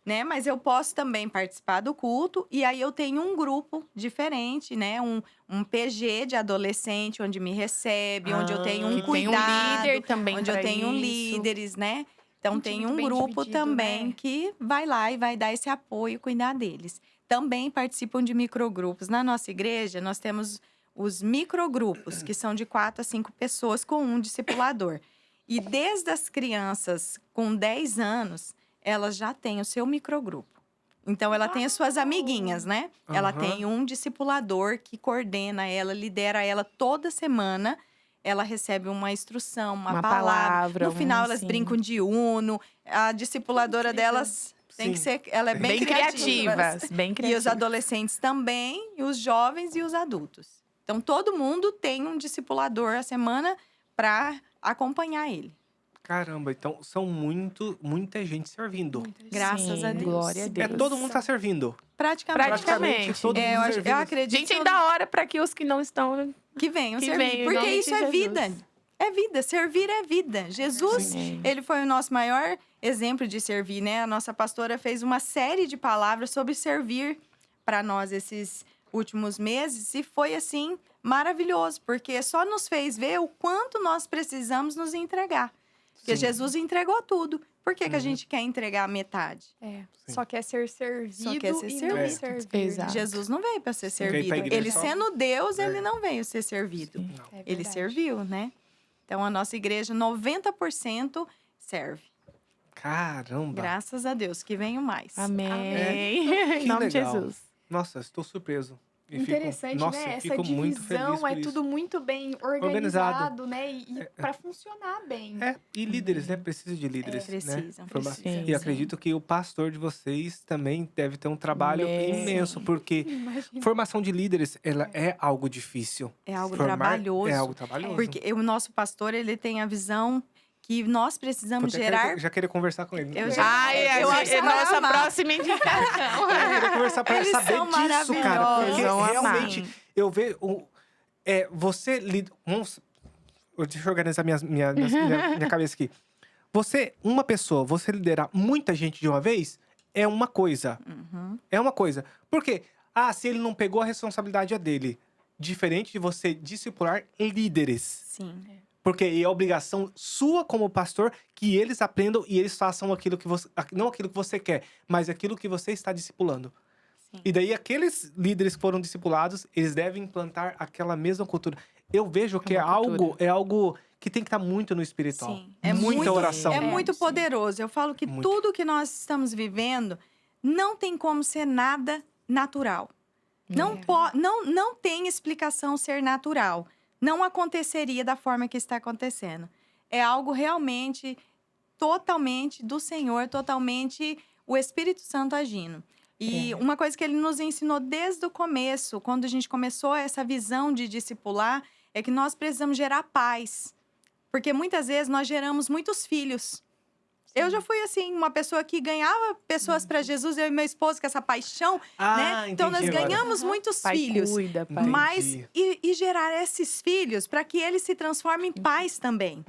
né? Mas eu posso também participar do culto. E aí eu tenho um grupo diferente, né? Um PG de adolescente, onde me recebe, onde eu tenho um Que tem um cuidado. líder também onde eu pra tenho isso. líderes, né? Então Gente, tem muito um bem grupo dividido, também né? que vai lá e vai dar esse apoio, cuidar deles. Também participam de microgrupos. Na nossa igreja, nós temos os microgrupos, que são de 4 a 5 pessoas com um discipulador. E desde as crianças com 10 anos, elas já têm o seu microgrupo. Então, ela tem as suas amiguinhas, né? Ela Aham. tem um discipulador que coordena ela, lidera ela toda semana. Ela recebe uma instrução, uma palavra. No final, elas assim. brincam de Uno. A discipuladora delas tem que Sim. ser... Ela é bem, Bem criativas, bem E os criativas. adolescentes também, e os jovens e os adultos. Então, todo mundo tem um discipulador a semana para acompanhar ele. Caramba, então são muita gente servindo. Graças Sim, a Deus. glória a Deus. Todo mundo tá servindo. Praticamente. Praticamente. todo mundo Eu servindo. acredito A gente ainda ora para que os que não estão. que venham que servir. venham, em Porque nome isso de é Jesus. vida. É vida. Servir é vida. Jesus, Sim. ele foi o nosso maior exemplo de servir, né? A nossa pastora fez uma série de palavras sobre servir para nós esses últimos meses. E foi, assim, maravilhoso. Porque só nos fez ver o quanto nós precisamos nos entregar. Porque Sim. Jesus entregou tudo. Por que a gente quer entregar a metade? É, Sim. só quer ser servido Só quer ser e servido. não servir. Exato. Jesus não veio para ser Quer ir pra servido. igreja Ele só? sendo Deus, ele não veio ser servido. É Ele verdade. serviu, né? Então, a nossa igreja, 90% serve. Caramba. Graças a Deus, que venham mais. Amém. É. Em nome de legal. Jesus. Nossa, estou surpreso. E fico- Interessante, nossa, né? eu Essa fico muito feliz divisão por é isso. tudo muito bem organizado, né? E para funcionar bem. E líderes, né? Precisa de líderes, né? Precisam, Formar- precisam. E acredito que o pastor de vocês também deve ter um trabalho imenso, porque Imagina. formação de líderes, ela é algo difícil. É algo Formar trabalhoso. É algo trabalhoso. Porque o nosso pastor, ele tem a visão que nós precisamos Vou até gerar. já querer conversar com ele. Eu né? já- Ai, Eu acho que nossa vai amar. próxima indicação. Eu queria conversar pra Eles saber são disso, cara. maravilhosos. Porque Vão amar. realmente, eu vejo... você lida... Deixa eu organizar minha cabeça aqui. Uma pessoa, você liderar muita gente de uma vez, é uma coisa. Uhum. É uma coisa. Por quê? Se ele não pegou a responsabilidade é dele. Diferente de você discipular líderes. Sim. Porque é obrigação sua como pastor que eles aprendam e eles façam aquilo que você... Não aquilo que você quer, mas aquilo que você está discipulando. Sim. E daí, aqueles líderes que foram discipulados, eles devem implantar aquela mesma cultura. Eu vejo que é algo que tem que estar muito no espiritual. Sim. É Muita muito- oração. É muito sim. poderoso. Eu falo que Muito. tudo que nós estamos vivendo não tem como ser nada natural. Não tem explicação ser natural. Não aconteceria da forma que está acontecendo. É algo realmente, totalmente do Senhor, totalmente o Espírito Santo agindo. E uma coisa que ele nos ensinou desde o começo, quando a gente começou essa visão de discipular, é que nós precisamos gerar paz. Porque muitas vezes nós geramos muitos filhos. Eu já fui, assim, uma pessoa que ganhava pessoas para Jesus, eu e meu esposo, com essa paixão, né? Então, nós entendi agora. ganhamos muitos Pai filhos. cuida, pai. Entendi. Mas, e gerar esses filhos para que eles se transformem em pais também.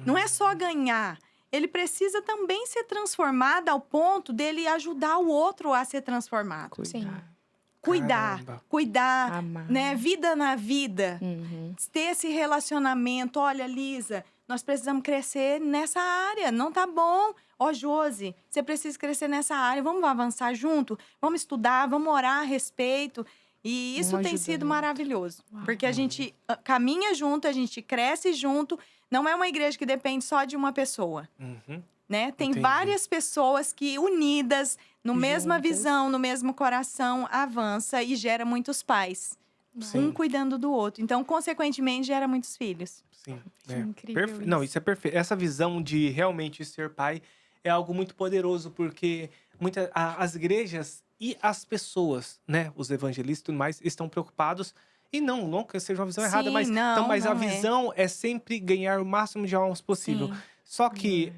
Não é só ganhar. Ele precisa também ser transformado ao ponto dele ajudar o outro a ser transformado. Sim. Caramba. Cuidar, Amar. né? Vida na vida. Uhum. Ter esse relacionamento. Olha, Lisa, nós precisamos crescer nessa área. Não tá bom. Ó, Josi, você precisa crescer nessa área. Vamos avançar junto? Vamos estudar, vamos orar a respeito. E isso tem sido ajudando. maravilhoso. Porque a gente caminha junto, a gente cresce junto. Não é uma igreja que depende só de uma pessoa. Uhum. Né? Tem Entendi. várias pessoas que, unidas, no mesma Juntas. visão, no mesmo coração, avança e gera muitos pais. Sim. Um cuidando do outro. Então, consequentemente, gera muitos filhos. Sim. Que é. incrível Não, isso. isso é perfeito. Essa visão de realmente ser pai é algo muito poderoso, porque as igrejas e as pessoas, né, os evangelistas e tudo mais, estão preocupados. E não que seja uma visão Sim, errada, mas, não, mas a não é. visão é sempre ganhar o máximo de almas possível. Sim. Só que,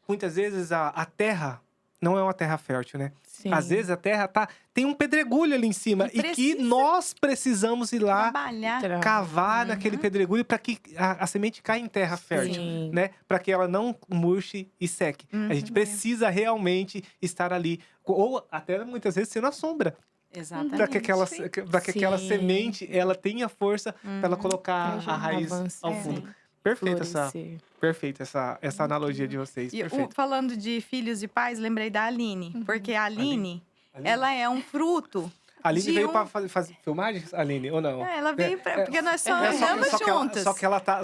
muitas vezes, a terra não é uma terra fértil, né? Sim. Às vezes a terra tem um pedregulho ali em cima. E E que precisa nós precisamos ir lá Trabalhar. cavar naquele pedregulho para que a semente caia em terra fértil, Sim. né? Para que ela não murche e seque. A gente precisa realmente estar ali, ou até muitas vezes ser na sombra, Exatamente. para que aquela Sim. aquela Sim. semente ela tenha força para ela colocar Pra a raiz avançar. ao fundo. Perfeita essa analogia de vocês. E Perfeito. falando de filhos e pais, lembrei da Aline. Porque a Aline, ela é um fruto. A Aline de veio um- para fazer filmagens, Aline, ou não? Ela veio pra... Porque nós só É, andamos só que ela- juntas.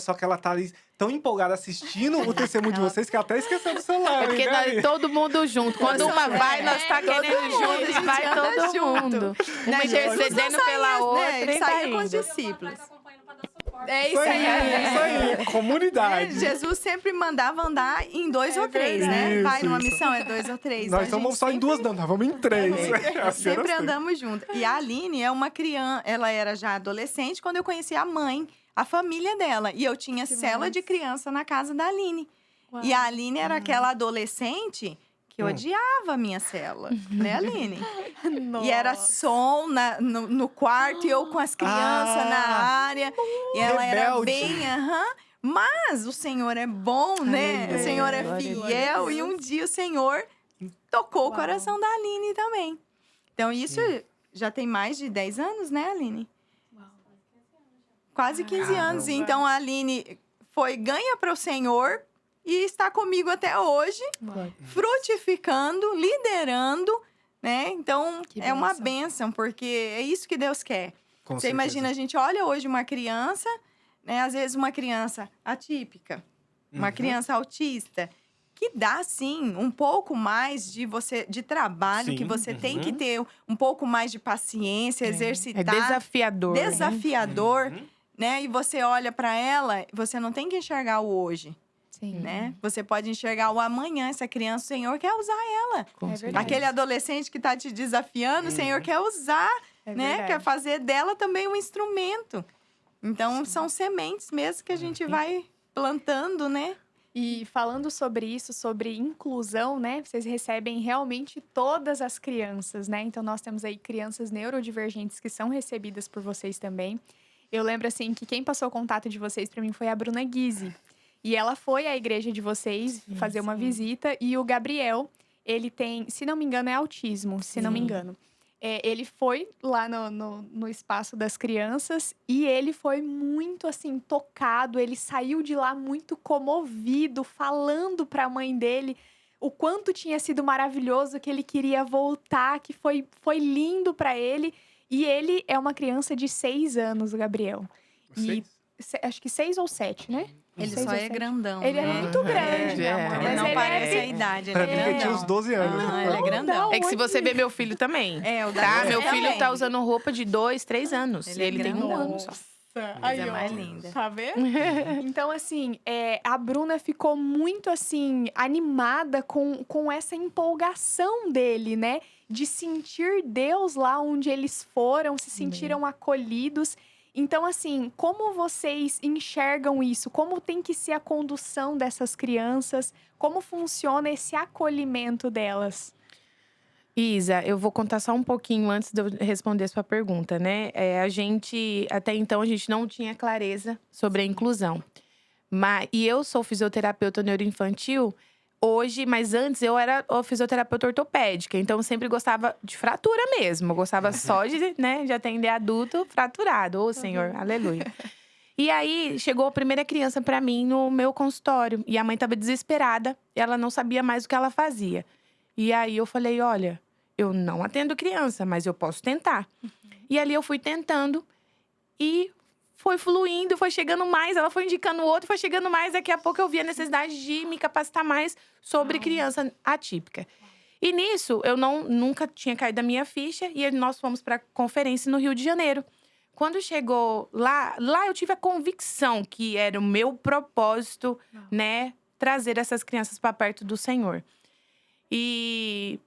só que ela tá ali tão empolgada assistindo o testemunho de vocês que ela até esqueceu do celular. É porque hein, nós, Aline? todo mundo junto. Quando uma vai, nós tá todo querendo mundo, junto a e gente vai anda todo junto. mundo. Né, Uma Jesus intercedendo não pela saía, outra né? Ele e tá saía com os indo. discípulos. É Isso aí, comunidade. Jesus sempre mandava andar em 2 ou 3, né? Isso, Vai numa isso. missão, é 2 ou 3. Nós não vamos só em 2, não, nós vamos em 3. Sempre andamos juntos. E a Aline é uma criança, ela era já adolescente quando eu conheci a mãe, a família dela. E eu tinha cela de criança na casa da Aline. E a Aline era aquela adolescente que odiava a minha cela, né, Aline? E era som no quarto e eu com as crianças na área. E ela era Rebelde. bem, mas o Senhor é bom, né? Aleluia. O Senhor é Glória a fiel. E um dia o Senhor tocou o coração da Aline também. Então, isso já tem mais de 10 anos, né, Aline? Quase 15 anos. Caramba. Então, a Aline foi ganha para o Senhor e está comigo até hoje, frutificando, liderando, né? Então, Que é uma bênção. bênção, porque é isso que Deus quer. Com Você certeza. imagina, a gente olha hoje uma criança, né? Às vezes uma criança atípica, uma criança autista, que dá, sim, um pouco mais de trabalho, Sim, que você tem que ter um pouco mais de paciência, É exercitar. desafiador. né? Desafiador, né? E você olha para ela, você não tem que enxergar o hoje, Sim. né? Você pode enxergar o amanhã. Essa criança, o Senhor quer usar ela. Com É certeza. verdade. Aquele adolescente que tá te desafiando, o Senhor quer usar, É né? verdade. Quer fazer dela também um instrumento. Então, são sementes mesmo que a gente vai plantando, né? E falando sobre isso, sobre inclusão, né? Vocês recebem realmente todas as crianças, né? Então, nós temos aí crianças neurodivergentes que são recebidas por vocês também. Eu lembro, assim, que quem passou o contato de vocês para mim foi a Bruna Guise. E ela foi à igreja de vocês fazer uma visita. E o Gabriel, ele tem, se não me engano, é autismo, se não me engano. Ele foi lá no espaço das crianças e ele foi muito, assim, tocado. Ele saiu de lá muito comovido, falando para a mãe dele o quanto tinha sido maravilhoso, que ele queria voltar, que foi lindo para ele. E ele é uma criança de 6 anos, o Gabriel. E acho que 6 ou 7, né? Ele 6 só ou é 7. grandão, Ele é né? muito grande, meu amor. Ele Ele Mas não ele parece é a idade, ele Pra é mim, ele tinha grandão. uns 12 anos. Não, ele é grandão. É que se você ver meu filho também. É, o da Tá? Jô Meu filho também. tá usando roupa de 2, 3 anos. Ele é Ele tem um grandão. ano só. Mas é mais linda. Tá vendo? Então, assim, a Bruna ficou muito, assim, animada com essa empolgação dele, né? De sentir Deus lá onde eles foram, se sentiram acolhidos. Então, assim, como vocês enxergam isso? Como tem que ser a condução dessas crianças? Como funciona esse acolhimento delas? Isa, eu vou contar só um pouquinho antes de eu responder a sua pergunta, né? Até então, a gente não tinha clareza sobre a inclusão. E eu sou fisioterapeuta neuroinfantil hoje, mas antes eu era fisioterapeuta ortopédica. Então, eu sempre gostava de fratura mesmo. Eu gostava só de atender adulto fraturado. Ô, Senhor, aleluia. E aí, chegou a primeira criança pra mim no meu consultório. E a mãe tava desesperada. Ela não sabia mais o que ela fazia. E aí, eu falei, olha, eu não atendo criança, mas eu posso tentar. E ali, eu fui tentando. E foi fluindo, foi chegando mais. Ela foi indicando o outro, foi chegando mais. Daqui a pouco, eu vi a necessidade de me capacitar mais sobre criança atípica. E nisso, eu nunca tinha caído da minha ficha. E nós fomos pra conferência no Rio de Janeiro. Quando chegou lá eu tive a convicção que era o meu propósito, né? Trazer essas crianças para perto do Senhor. E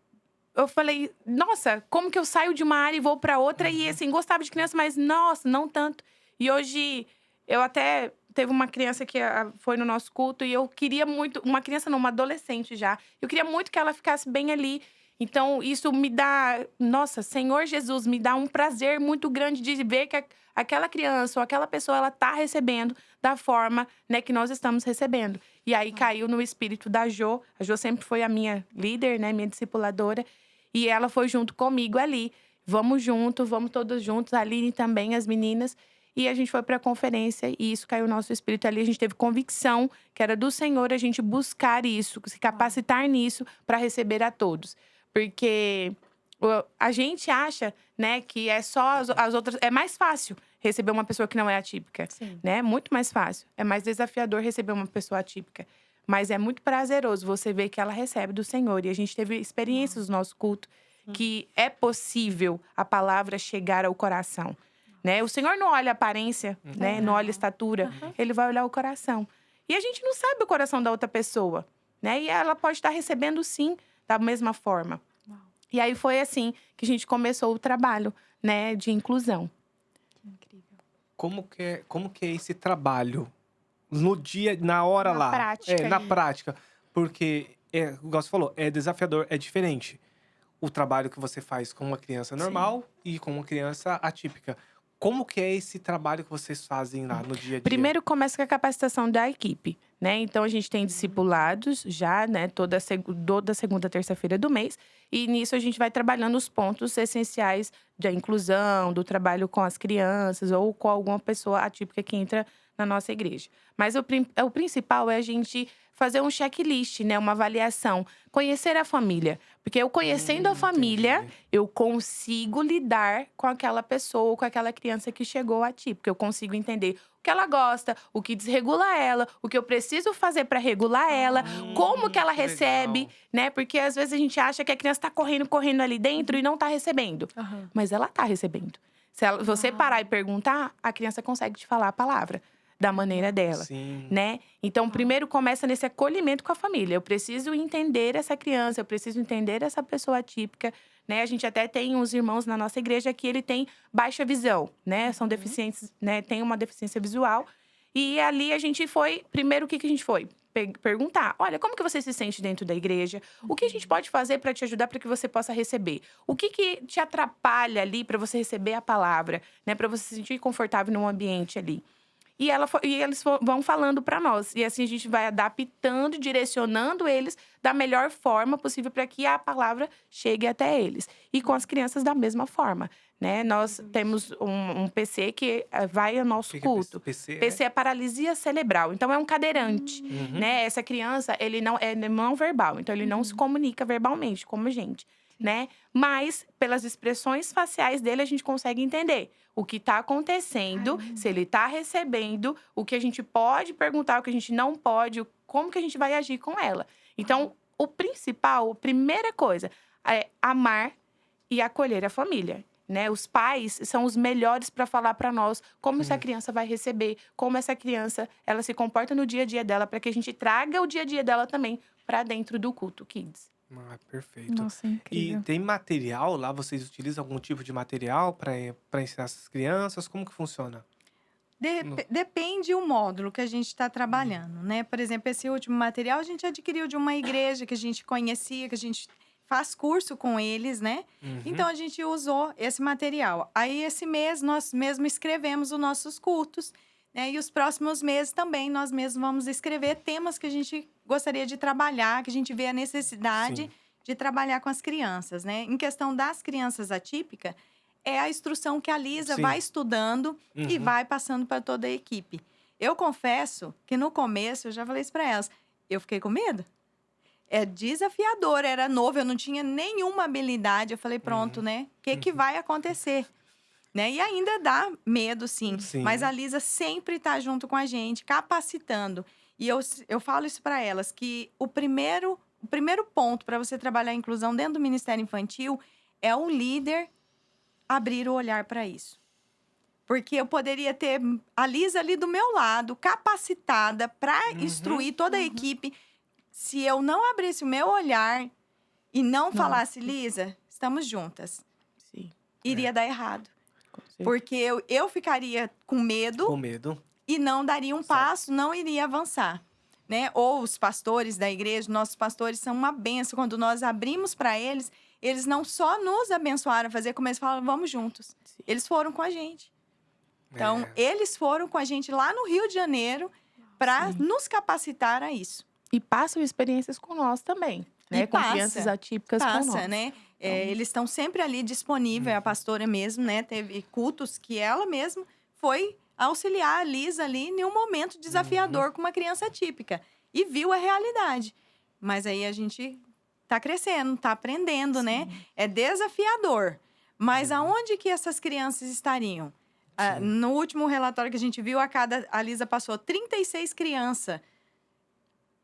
eu falei, nossa, como que eu saio de uma área e vou para outra? E assim, gostava de criança, mas nossa, não tanto. E hoje, eu até… Teve uma criança que foi no nosso culto e eu queria muito… Uma criança não, uma adolescente já. Eu queria muito que ela ficasse bem ali. Então, isso me dá… Nossa, Senhor Jesus, me dá um prazer muito grande de ver que aquela criança ou aquela pessoa, ela tá recebendo da forma, né, que nós estamos recebendo. E aí, caiu no espírito da Jô. A Jô sempre foi a minha líder, né, minha discipuladora. E ela foi junto comigo ali. Vamos junto, vamos todos juntos. A Aline também, as meninas. E a gente foi para a conferência e isso caiu no nosso espírito ali. A gente teve convicção que era do Senhor a gente buscar isso, se capacitar nisso para receber a todos. Porque a gente acha, né, que é só as outras… É mais fácil receber uma pessoa que não é atípica, né? Muito mais fácil. É mais desafiador receber uma pessoa atípica. Mas é muito prazeroso você ver que ela recebe do Senhor. E a gente teve experiências no nosso culto que é possível a palavra chegar ao coração. Né? O Senhor não olha a aparência, né? Não olha a estatura. Ele vai olhar o coração. E a gente não sabe o coração da outra pessoa, né? E ela pode estar recebendo, sim, da mesma forma. E aí, foi assim que a gente começou o trabalho, né? De inclusão. Que incrível. Como que é esse trabalho? No dia, na hora lá. Prática Na ali. prática. Porque, igual você falou, é desafiador, é diferente. O trabalho que você faz com uma criança normal e com uma criança atípica. Como que é esse trabalho que vocês fazem lá no dia a dia? Primeiro começa com a capacitação da equipe, né? Então a gente tem discipulados já, né? Toda segunda, terça-feira do mês. E nisso a gente vai trabalhando os pontos essenciais da inclusão, do trabalho com as crianças ou com alguma pessoa atípica que entra na nossa igreja. Mas o principal é a gente fazer um checklist, né? Uma avaliação. Conhecer a família. Porque eu conhecendo a família, entendi. eu consigo lidar com aquela pessoa, com aquela criança que chegou a ti. Porque eu consigo entender o que ela gosta, o que desregula ela, o que eu preciso fazer para regular ela, como que ela que recebe, legal. né? Porque às vezes a gente acha que a criança tá correndo ali dentro e não tá recebendo. Mas ela tá recebendo. Se você parar e perguntar, a criança consegue te falar a palavra da maneira dela, Sim. né? Então, primeiro começa nesse acolhimento com a família. Eu preciso entender essa criança, eu preciso entender essa pessoa atípica, né? A gente até tem uns irmãos na nossa igreja que ele tem baixa visão, né? São deficientes, né? Tem uma deficiência visual. E ali a gente foi, primeiro o que a gente foi? Perguntar, olha, como que você se sente dentro da igreja? O que a gente pode fazer para te ajudar para que você possa receber? O que te atrapalha ali para você receber a palavra, né? Para você se sentir confortável num ambiente ali. E eles vão falando para nós. E assim a gente vai adaptando, direcionando eles da melhor forma possível para que a palavra chegue até eles. E com as crianças da mesma forma, né? Nós temos um PC que vai ao nosso Que culto. PC, PC é paralisia cerebral. Então, é um cadeirante, né? Essa criança, ele não é não verbal. Então, ele não se comunica verbalmente, como a gente, né? Mas, pelas expressões faciais dele, a gente consegue entender o que está acontecendo, se ele está recebendo, o que a gente pode perguntar, o que a gente não pode, como que a gente vai agir com ela. Então, o principal, a primeira coisa, é amar e acolher a família. Né? Os pais são os melhores para falar para nós como essa criança vai receber, como essa criança ela se comporta no dia a dia dela, para que a gente traga o dia a dia dela também para dentro do culto Kids. Perfeito. Nossa, incrível. E tem material lá? Vocês utilizam algum tipo de material para ensinar essas crianças? Como que funciona? Depende o módulo que a gente está trabalhando, né? Por exemplo, esse último material a gente adquiriu de uma igreja que a gente conhecia, que a gente faz curso com eles, né? Então, a gente usou esse material. Aí, esse mês, nós mesmo escrevemos os nossos cultos, né? E os próximos meses também, nós mesmos vamos escrever temas que a gente gostaria de trabalhar, que a gente vê a necessidade de trabalhar com as crianças, né? Em questão das crianças atípicas, é a instrução que a Lisa vai estudando e vai passando para toda a equipe. Eu confesso que no começo, eu já falei isso para elas, eu fiquei com medo. É desafiador, era novo, eu não tinha nenhuma habilidade. Eu falei, pronto, né? O que vai acontecer? Né? E ainda dá medo, sim. Mas a Lisa sempre está junto com a gente, capacitando. E eu falo isso para elas, que o primeiro ponto para você trabalhar a inclusão dentro do Ministério Infantil é o líder abrir o olhar para isso. Porque eu poderia ter a Lisa ali do meu lado, capacitada para instruir toda a equipe. Se eu não abrisse o meu olhar e não falasse, Lisa, estamos juntas, iria dar errado. Porque eu ficaria com medo e não daria um passo, não iria avançar. Né? Ou os pastores da igreja, nossos pastores são uma bênção. Quando nós abrimos para eles, eles não só nos abençoaram a fazer, como eles falam, vamos juntos. Eles foram com a gente. Então, eles foram com a gente lá no Rio de Janeiro para nos capacitar a isso. E passam experiências com nós também, né? Com crianças atípicas com nós. Né? Eles estão sempre ali disponíveis, a pastora mesmo, né? Teve cultos que ela mesma foi auxiliar a Lisa ali em um momento desafiador com uma criança atípica. E viu a realidade. Mas aí a gente tá crescendo, tá aprendendo, né? É desafiador. Mas aonde que essas crianças estariam? No último relatório que a gente viu, a Lisa passou 36 crianças.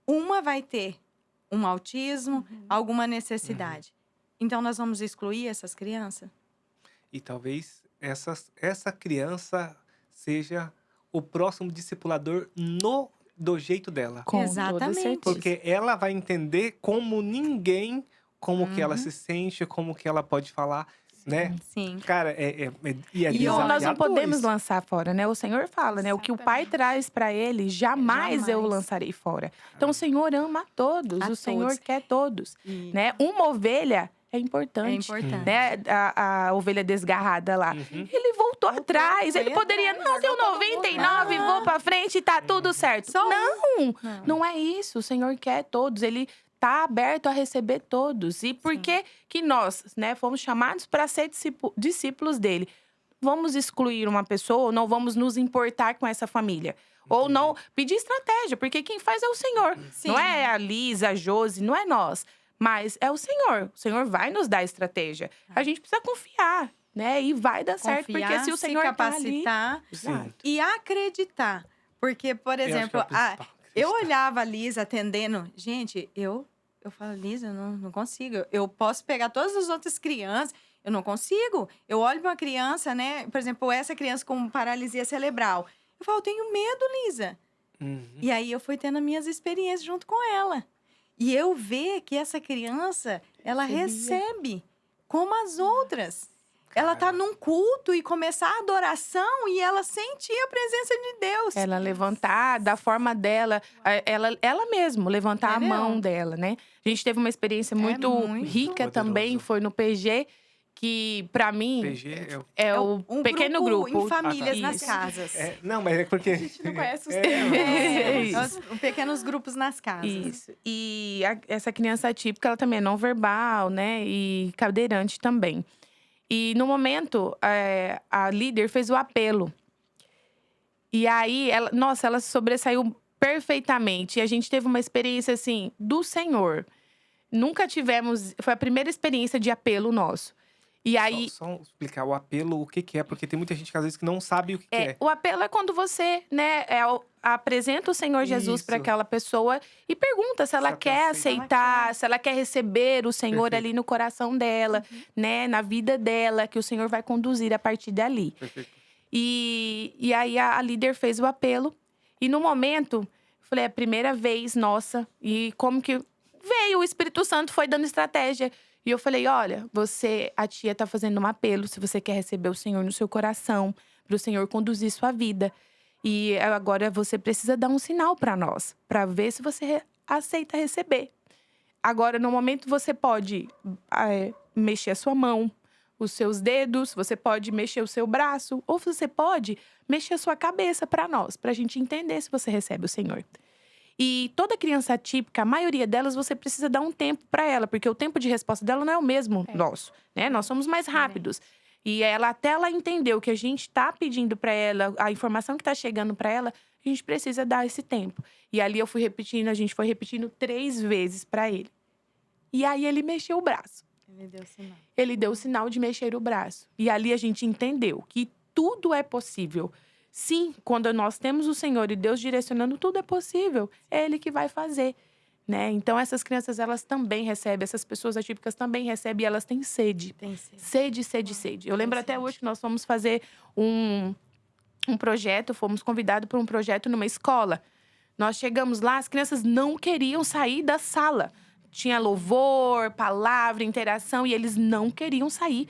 Uma vai ter um autismo, alguma necessidade. Então, nós vamos excluir essas crianças? E talvez essa criança seja o próximo discipulador do jeito dela. Exatamente. Porque ela vai entender como ninguém, como que ela se sente, como que ela pode falar. Né? Sim. Cara, e nós não podemos lançar fora, né? O Senhor fala, né? O que o Pai traz para ele, jamais eu lançarei fora. Então, o Senhor ama a todos. O Senhor quer todos, né? Uma ovelha é importante. Né? A ovelha desgarrada lá. Ele voltou atrás. Ele poderia, não, deu 99, vou para frente e tá tudo certo. Não é isso. O Senhor quer todos. Ele tá aberto a receber todos. E por que nós, né, fomos chamados para ser discípulos dele? Vamos excluir uma pessoa ou não vamos nos importar com essa família? Ou não pedir estratégia, porque quem faz é o Senhor. Não é a Lisa, a Josi, não é nós. Mas é o Senhor vai nos dar estratégia. A gente precisa confiar, né? E vai dar certo, porque Confiar, se o Senhor se tá ali… capacitar Exato. e acreditar. Porque, por exemplo, eu olhava a Liz atendendo. Gente, eu falo, Liz, eu não consigo. Eu posso pegar todas as outras crianças, eu não consigo. Eu olho para uma criança, né? Por exemplo, essa criança com paralisia cerebral. Eu falo, eu tenho medo, Lisa. E aí eu fui tendo as minhas experiências junto com ela. E eu ver que essa criança, ela recebe como as outras. Ela tá num culto e começar a adoração e ela sentir a presença de Deus. Ela levantar da forma dela, ela mesma, levantar a mão dela, né? A gente teve uma experiência muito rica também, foi no PG, que pra mim PG é o um pequeno grupo. em famílias nas Isso. casas. Não, mas é porque… A gente não conhece os Isso. Os pequenos grupos nas casas. Isso. E essa criança atípica, ela também é não verbal, né? E cadeirante também. E no momento, a líder fez o apelo. E aí, ela se sobressaiu perfeitamente. E a gente teve uma experiência, assim, do Senhor. Nunca tivemos… Foi a primeira experiência de apelo nosso. E aí… Só explicar o apelo, o que é, porque tem muita gente que às vezes que não sabe o que é. O apelo é quando você, né, apresenta o Senhor Jesus para aquela pessoa e pergunta se ela quer aceitar, se ela quer receber o Senhor ali no coração dela, né, na vida dela, que o Senhor vai conduzir a partir dali. Perfeito. E aí a líder fez o apelo. E no momento, eu falei, é a primeira vez, nossa, e como que veio, o Espírito Santo foi dando estratégia. E eu falei, olha, a tia tá fazendo um apelo, se você quer receber o Senhor no seu coração, para o Senhor conduzir sua vida. E agora você precisa dar um sinal para nós, para ver se você aceita receber. Agora, no momento, você pode mexer a sua mão, os seus dedos, você pode mexer o seu braço, ou você pode mexer a sua cabeça para nós, para a gente entender se você recebe o Senhor. E toda criança atípica, a maioria delas, você precisa dar um tempo para ela, porque o tempo de resposta dela não é o mesmo nosso, né? Nós somos mais rápidos. E até ela entender o que a gente está pedindo para ela, a informação que está chegando para ela, a gente precisa dar esse tempo. E ali eu fui repetindo, a gente foi repetindo 3 vezes para ele. E aí ele mexeu o braço. Ele deu sinal. Ele deu o sinal de mexer o braço. E ali a gente entendeu que tudo é possível. Sim, quando nós temos o Senhor e Deus direcionando, tudo é possível. É Ele que vai fazer, né? Então, essas crianças, elas também recebem. Essas pessoas atípicas também recebem e elas têm sede. Tem sede. Sede. Eu lembro até hoje que nós fomos fazer um projeto, fomos convidados para um projeto numa escola. Nós chegamos lá, as crianças não queriam sair da sala. Tinha louvor, palavra, interação, e eles não queriam sair.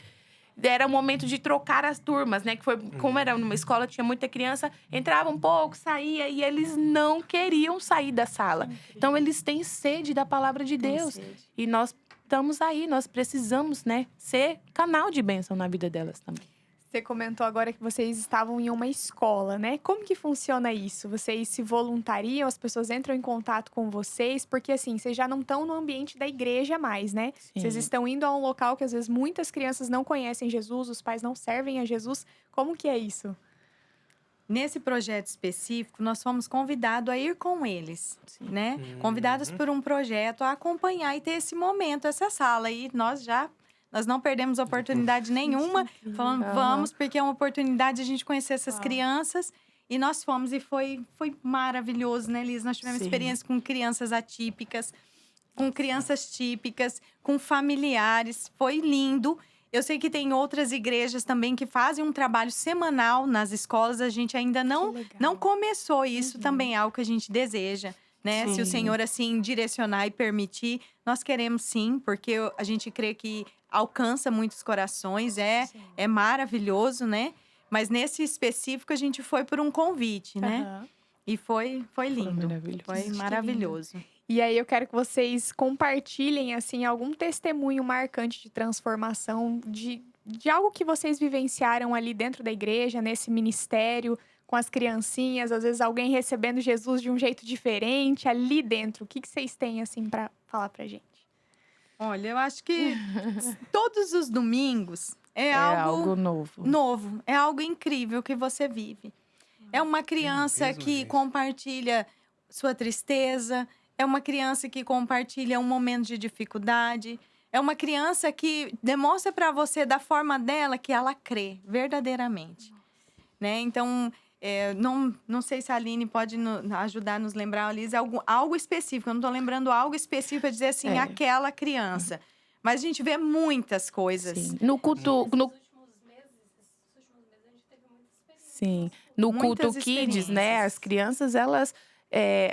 Era o momento de trocar as turmas, né? Que foi, como era numa escola, tinha muita criança, entrava um pouco, saía, e eles não queriam sair da sala. Então, eles têm sede da palavra de Deus. E nós estamos aí, nós precisamos, né, ser canal de bênção na vida delas também. Você comentou agora que vocês estavam em uma escola, né? Como que funciona isso? Vocês se voluntariam, as pessoas entram em contato com vocês? Porque, assim, vocês já não estão no ambiente da igreja mais, né? Sim. Vocês estão indo a um local que, às vezes, muitas crianças não conhecem Jesus, os pais não servem a Jesus. Como que é isso? Nesse projeto específico, nós fomos convidados a ir com eles, né? Convidados por um projeto a acompanhar e ter esse momento, essa sala. E nós não perdemos oportunidade nenhuma, falando, vamos, porque é uma oportunidade de a gente conhecer essas crianças. E nós fomos e foi maravilhoso, né, Liz? Nós tivemos experiência com crianças atípicas, com crianças típicas, com familiares. Foi lindo. Eu sei que tem outras igrejas também que fazem um trabalho semanal nas escolas. A gente ainda não começou isso, também é algo que a gente deseja. Né? Se o Senhor, assim, direcionar e permitir, nós queremos sim, porque a gente crê que alcança muitos corações, é maravilhoso, né? Mas nesse específico, a gente foi por um convite, né? E foi lindo, foi maravilhoso. E aí, eu quero que vocês compartilhem, assim, algum testemunho marcante de transformação, de algo que vocês vivenciaram ali dentro da igreja, nesse ministério, com as criancinhas, às vezes alguém recebendo Jesus de um jeito diferente ali dentro. O que vocês têm, assim, para falar pra gente? Olha, eu acho que todos os domingos é algo novo. É algo incrível que você vive. É uma criança que compartilha sua tristeza, É uma criança que compartilha um momento de dificuldade. É uma criança que demonstra para você da forma dela que ela crê verdadeiramente. Né? Então, não sei se a Aline pode ajudar a nos lembrar, Liz, algo específico. Eu não estou lembrando algo específico para dizer assim, aquela criança. Mas a gente vê muitas coisas. Sim. No culto... Sim. No culto Kids, né? As crianças, elas...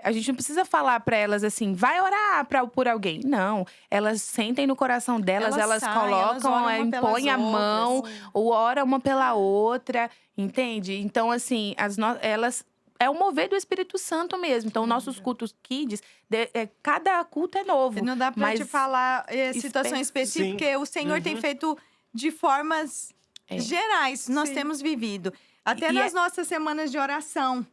a gente não precisa falar para elas assim, vai orar por alguém. Não, elas sentem no coração delas, elas colocam, impõem a mão, ou oram uma pela outra, entende? Então, assim, elas... É o mover do Espírito Santo mesmo. Então, nossos cultos Kids, cada culto é novo. Não dá para te falar situação específica, porque o Senhor tem feito de formas gerais. Nós temos vivido. Até nas nossas semanas de oração.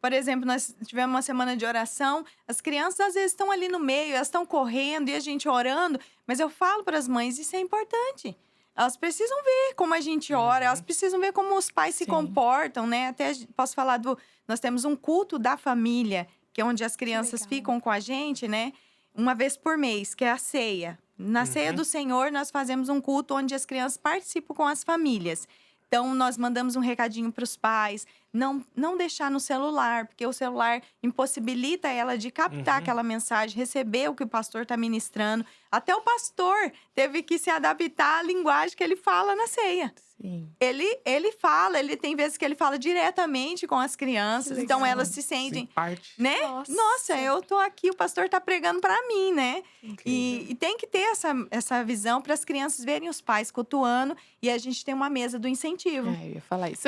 Por exemplo, nós tivemos uma semana de oração, as crianças às vezes estão ali no meio, elas estão correndo e a gente orando, mas eu falo para as mães, isso é importante. Elas precisam ver como a gente ora, elas precisam ver como os pais se comportam, né? Até posso falar nós temos um culto da família, que é onde as crianças ficam com a gente, né? Uma vez por mês, que é a ceia. Na ceia do Senhor, nós fazemos um culto onde as crianças participam com as famílias. Então, nós mandamos um recadinho para os pais, não deixar no celular, porque o celular impossibilita ela de captar aquela mensagem, receber o que o pastor está ministrando. Até o pastor teve que se adaptar à linguagem que ele fala na ceia. Sim. Ele fala, ele tem vezes que ele fala diretamente com as crianças, então elas se sentem, né? Nossa, eu tô aqui, o pastor tá pregando para mim, né? E tem que ter essa visão para as crianças verem os pais cultuando, e a gente tem uma mesa do incentivo. Eu ia falar isso.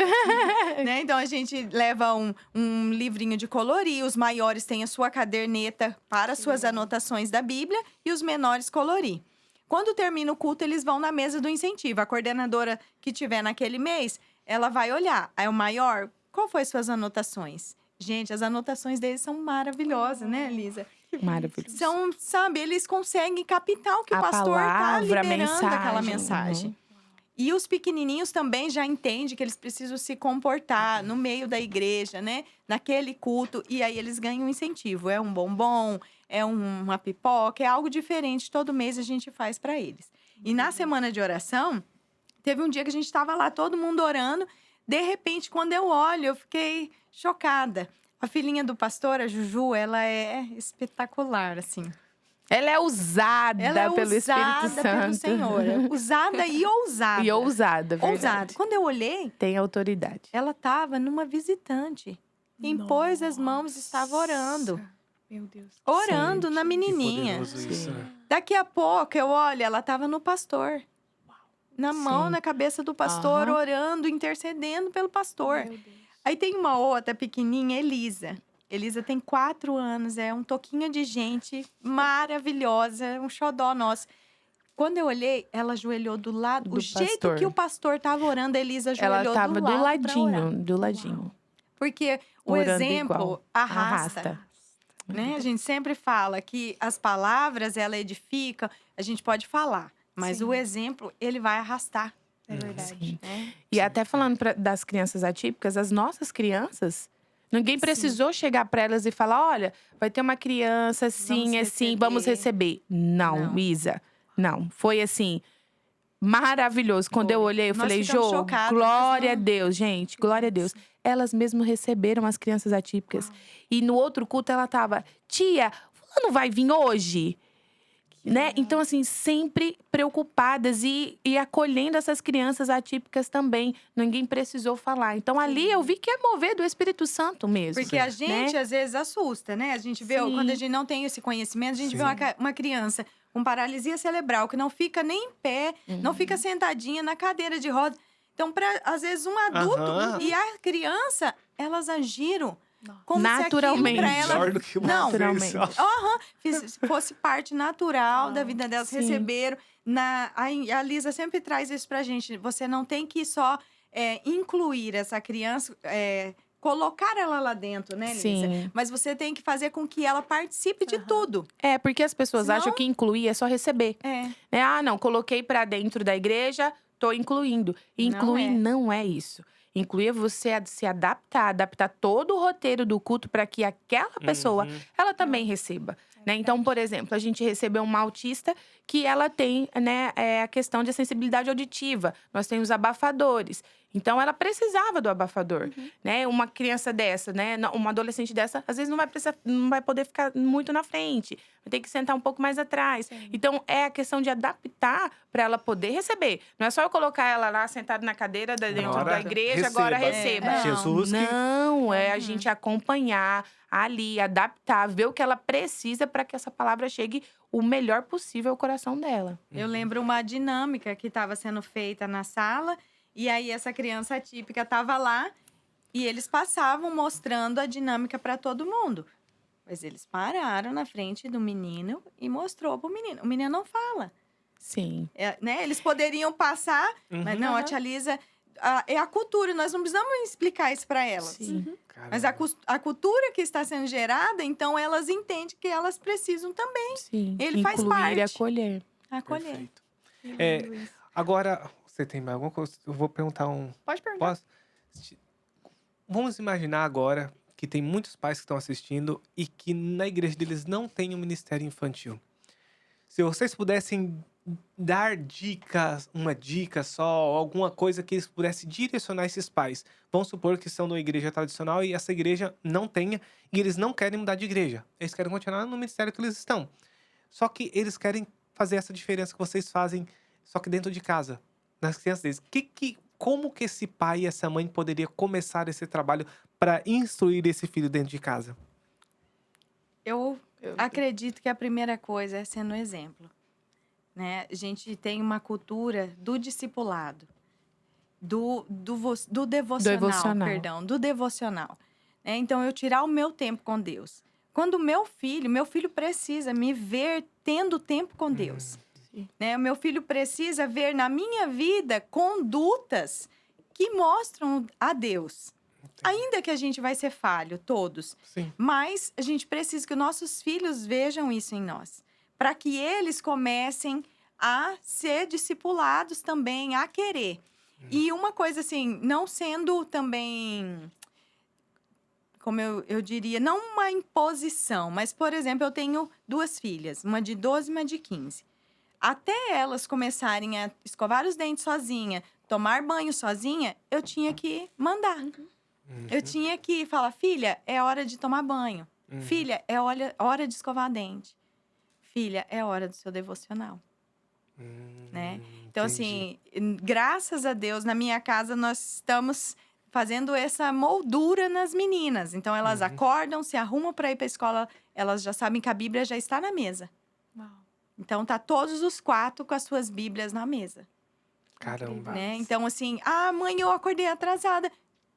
Né? Então a gente leva um livrinho de colorir, os maiores têm a sua caderneta para suas anotações da Bíblia e os menores colorir. Quando termina o culto, eles vão na mesa do incentivo. A coordenadora que tiver naquele mês, ela vai olhar. Aí o maior, qual foi suas anotações? Gente, as anotações deles são maravilhosas, né, Elisa? Maravilhoso. São, sabe, eles conseguem captar o que o pastor está liberando aquela mensagem. E os pequenininhos também já entendem que eles precisam se comportar no meio da igreja, né? Naquele culto. E aí eles ganham um incentivo. É um bombom, é uma pipoca, é algo diferente. Todo mês a gente faz para eles. E na semana de oração, teve um dia que a gente estava lá, todo mundo orando. De repente, quando eu olho, eu fiquei chocada. A filhinha do pastor, a Juju, ela é espetacular, assim. Ela é usada pelo Espírito Santo. Pelo Senhor. Usada e ousada. E ousada, verdade. Ousada. Quando eu olhei… Tem autoridade. Ela estava numa visitante. Impôs as mãos e estava orando. Meu Deus. Orando na menininha. Daqui a pouco, eu olho, ela estava no pastor. Na mão, na cabeça do pastor, orando, intercedendo pelo pastor. Aí tem uma outra pequenininha, Elisa. Elisa tem 4 anos, é um toquinho de gente maravilhosa, um xodó nosso. Quando eu olhei, ela ajoelhou do lado. O jeito que o pastor estava orando, a Elisa ajoelhou do lado. Ela estava do ladinho. Porque o exemplo arrasta. Né? A gente sempre fala que as palavras, ela edifica, a gente pode falar. Mas o exemplo, ele vai arrastar. É verdade. E até falando das crianças atípicas, as nossas crianças… Ninguém precisou chegar para elas e falar, olha, vai ter uma criança assim, vamos receber. Não, Isa, não. Foi assim, maravilhoso. Quando eu olhei, eu falei, Jô, glória a Deus, gente, glória a Deus. Elas mesmo receberam as crianças atípicas. E no outro culto, ela tava, tia, fulano vai vir hoje? Né? Então, assim, sempre preocupadas e acolhendo essas crianças atípicas também. Ninguém precisou falar. Então, ali eu vi que é mover do Espírito Santo mesmo. Porque a gente, às vezes, assusta, né? A gente vê, quando a gente não tem esse conhecimento, a gente vê uma criança com paralisia cerebral, que não fica nem em pé, não fica sentadinha na cadeira de roda. Então, às vezes, um adulto e a criança, elas agiram… Como naturalmente. Se aquilo pra Melhor do que uma naturalmente. Fosse parte natural da vida delas, receberam. A Lisa sempre traz isso pra gente. Você não tem que só incluir essa criança, colocar ela lá dentro, né, Lisa? Sim. Mas você tem que fazer com que ela participe de tudo. Porque as pessoas acham que incluir é só receber. Não, coloquei pra dentro da igreja, tô incluindo. Incluir não é isso. incluir é você se adaptar todo o roteiro do culto para que aquela pessoa, ela também receba. Né? Então, por exemplo, a gente recebeu uma autista que ela tem, né, a questão de sensibilidade auditiva. Nós temos abafadores. Então, ela precisava do abafador, né? Uma criança dessa, né? Uma adolescente dessa, às vezes não vai poder ficar muito na frente. Vai ter que sentar um pouco mais atrás. Sim. Então, é a questão de adaptar para ela poder receber. Não é só eu colocar ela lá sentada na cadeira dentro Agora da igreja, agora receba. É. Jesus que… Não, é a gente acompanhar ali, adaptar, ver o que ela precisa para que essa palavra chegue o melhor possível ao coração dela. Eu lembro uma dinâmica que estava sendo feita na sala. E aí, essa criança atípica estava lá. E eles passavam mostrando a dinâmica para todo mundo. Mas eles pararam na frente do menino e mostrou pro menino. O menino não fala. Sim. Né? Eles poderiam passar, mas não, a tia Lisa… é a cultura, nós não precisamos explicar isso para elas. Sim. Mas a cultura que está sendo gerada, então elas entendem que elas precisam também Sim. Ele faz Incluir e parte. acolher. acolher. Perfeito. Agora, você tem mais alguma coisa? Eu vou perguntar um… Pode perguntar. Posso? Vamos imaginar agora que tem muitos pais que estão assistindo e que na igreja deles não tem um ministério infantil. Se vocês pudessem dar dicas, uma dica só, alguma coisa que eles pudessem direcionar esses pais. Vamos supor que são de uma igreja tradicional e essa igreja não tenha, e eles não querem mudar de igreja. Eles querem continuar no ministério que eles estão. Só que eles querem fazer essa diferença que vocês fazem, só que dentro de casa, nas crianças deles. Como que esse pai e essa mãe poderia começar esse trabalho para instruir esse filho dentro de casa? Eu acredito que a primeira coisa é sendo exemplo. Né? A gente tem uma cultura do discipulado, do devocional. Né? Então, eu tirar o meu tempo com Deus. Quando meu filho precisa me ver tendo tempo com Deus. Né? O meu filho precisa ver na minha vida condutas que mostram a Deus. Ainda que a gente vai ser falho, todos. Sim. Mas a gente precisa que nossos filhos vejam isso em nós. Para que eles comecem a ser discipulados também, a querer. E uma coisa assim, não sendo também, como eu diria, não uma imposição. Mas, por exemplo, eu tenho 2 filhas, uma de 12 e uma de 15. Até elas começarem a escovar os dentes sozinha, tomar banho sozinha, eu tinha que mandar. Eu tinha que falar, filha, é hora de tomar banho. Filha, é hora de escovar dente. Filha, é hora do seu devocional. Né? Então, assim, graças a Deus, na minha casa, nós estamos fazendo essa moldura nas meninas. Então, elas acordam, se arrumam para ir para a escola, elas já sabem que a Bíblia já está na mesa. Uau. Então, tá todos os 4 com as suas Bíblias na mesa. Caramba. Né? Então, assim, mãe, eu acordei atrasada.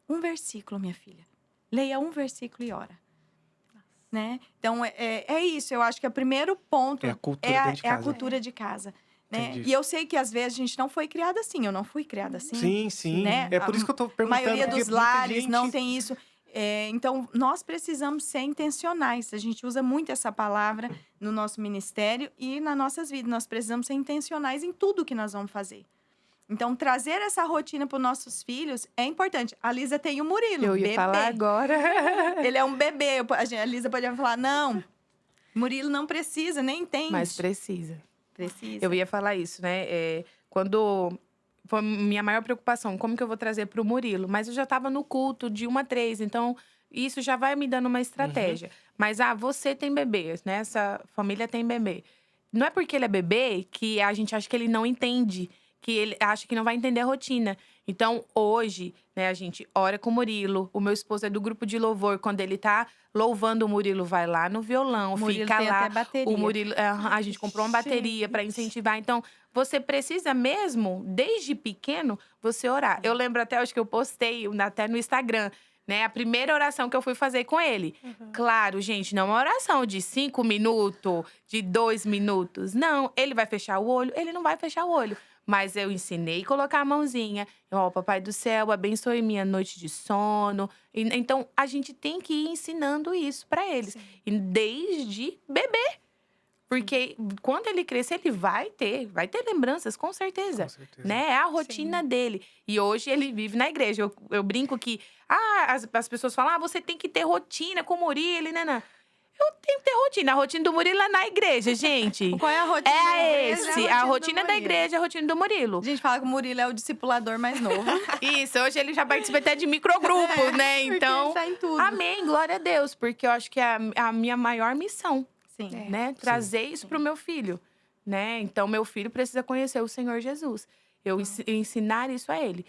Um versículo, minha filha. Leia um versículo e ora. Né? Então, é isso. Eu acho que o primeiro ponto É a cultura dentro de casa. É a cultura de casa. Né? Entendi. E eu sei que, às vezes, a gente não foi criada assim. Eu não fui criada assim. Sim, sim. Né? É por isso que eu tô A perguntando. maioria porque dos muita lares gente… não tem isso. Então, nós precisamos ser intencionais. A gente usa muito essa palavra no nosso ministério e nas nossas vidas. Nós precisamos ser intencionais em tudo que nós vamos fazer. Então, trazer essa rotina para os nossos filhos é importante. A Lisa tem o Murilo, Eu ia bebê. falar agora. Ele é um bebê. A Lisa podia falar, não, Murilo não precisa, nem entende. Mas precisa. Precisa. Eu ia falar isso, né? Quando foi minha maior preocupação, como que eu vou trazer para o Murilo? Mas eu já estava no culto de 1 a 3, então isso já vai me dando uma estratégia. Mas, você tem bebê, né? Essa família tem bebê. Não é porque ele é bebê que a gente acha que ele não entende, que ele acha que não vai entender a rotina. Então, hoje, né, a gente ora com o Murilo. O meu esposo é do grupo de louvor. Quando ele tá louvando, o Murilo vai lá no violão, O Murilo fica tem lá. até bateria. O Murilo, a gente comprou uma bateria para incentivar. Então, você precisa mesmo, desde pequeno, você orar. Eu lembro até, acho que eu postei até no Instagram, né? A primeira oração que eu fui fazer com ele. Claro, gente, não é uma oração de 5 minutos, de 2 minutos. Não, ele vai fechar o olho, ele não vai fechar o olho. Mas eu ensinei a colocar a mãozinha. Papai do céu, abençoe minha noite de sono. Então, a gente tem que ir ensinando isso para eles. E desde bebê. Porque quando ele crescer, ele vai ter lembranças, com certeza. Com certeza. Né? É a rotina dele. E hoje ele vive na igreja. Eu brinco que as pessoas falam: você tem que ter rotina com o Murilo, né? Eu tenho que ter rotina. A rotina do Murilo é na igreja, gente. Qual é a rotina da igreja? A rotina da igreja é a rotina do Murilo. A gente fala que o Murilo é o discipulador mais novo. Isso, hoje ele já participa até de microgrupos, né? Porque Então, ele tá em tudo. amém, glória a Deus. Porque eu acho que é a minha maior missão, Sim. né? Trazer isso pro meu filho, né? Então, meu filho precisa conhecer o Senhor Jesus. Eu ensinar isso a ele.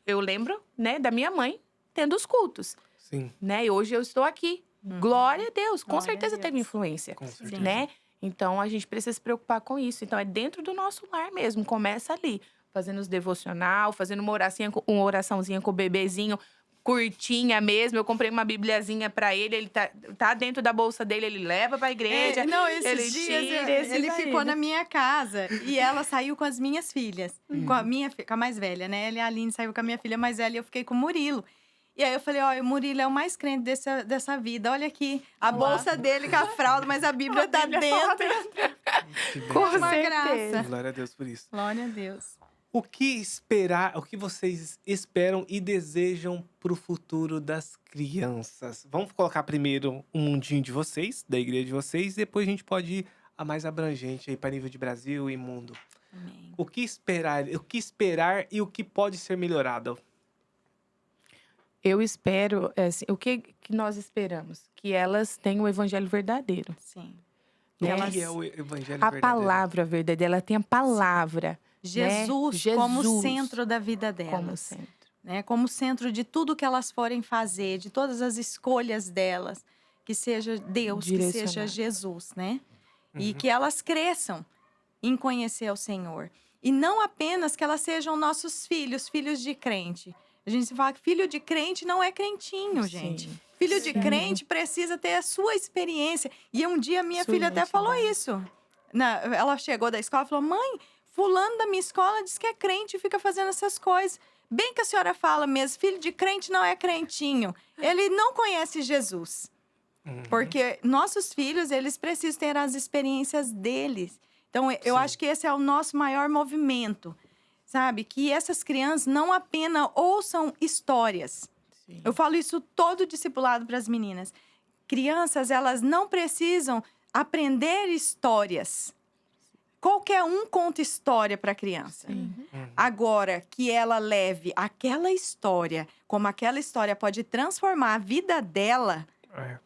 Eu lembro, né, da minha mãe tendo os cultos, Sim, né? E hoje eu estou aqui. Glória a Deus. Com Glória a certeza Deus. teve influência, com certeza. né? Então, a gente precisa se preocupar com isso. Então, é dentro do nosso lar mesmo. Começa ali, fazendo os devocional, fazendo uma oraçãozinha com o bebezinho, curtinha mesmo. Eu comprei uma bibliazinha pra ele. Ele tá dentro da bolsa dele, ele leva pra igreja. Esses ele dias tira, ele vai ficou indo. na minha casa e ela saiu com as minhas filhas. Com a mais velha, né? Ela e a Aline saiu com a minha filha mais velha e eu fiquei com o Murilo. E aí eu falei, o Murilo é o mais crente dessa vida. Olha aqui, a bolsa dele com a fralda, mas a Bíblia tá dentro. Que bem. Com Uma certeza. graça. Glória a Deus por isso. Glória a Deus. O que esperar, o que vocês esperam e desejam pro futuro das crianças? Vamos colocar primeiro um mundinho de vocês, da igreja de vocês, depois a gente pode ir a mais abrangente aí para nível de Brasil e mundo. Amém. O que esperar e o que pode ser melhorado? Eu espero, assim, o que nós esperamos? Que elas tenham o evangelho verdadeiro. Sim. O Elas- que é o evangelho A verdadeiro? palavra verdadeira, ela tem a palavra Jesus, né? como Jesus centro da vida delas. como centro. Né? Como centro de tudo que elas forem fazer, de todas as escolhas delas. Que seja Deus, que seja Direcionado. Jesus, né? E Uhum. que elas cresçam em conhecer o Senhor. E não apenas que elas sejam nossos filhos, filhos de crente. A gente fala que filho de crente não é crentinho, gente. Sim. Filho de Sim. crente precisa ter a sua experiência. E um dia minha Sua filha até falou identidade. isso. Ela chegou da escola e falou: mãe, fulano da minha escola diz que é crente e fica fazendo essas coisas. Bem que a senhora fala mesmo, filho de crente não é crentinho. Ele não conhece Jesus. Uhum. Porque nossos filhos, eles precisam ter as experiências deles. Então, eu Sim. acho que esse é o nosso maior movimento. Sabe? Que essas crianças não apenas ouçam histórias. Sim. Eu falo isso todo discipulado para as meninas. Crianças, elas não precisam aprender histórias. Qualquer um conta história para a criança. Sim. Uhum. Agora, que ela leve aquela história, como aquela história pode transformar a vida dela É.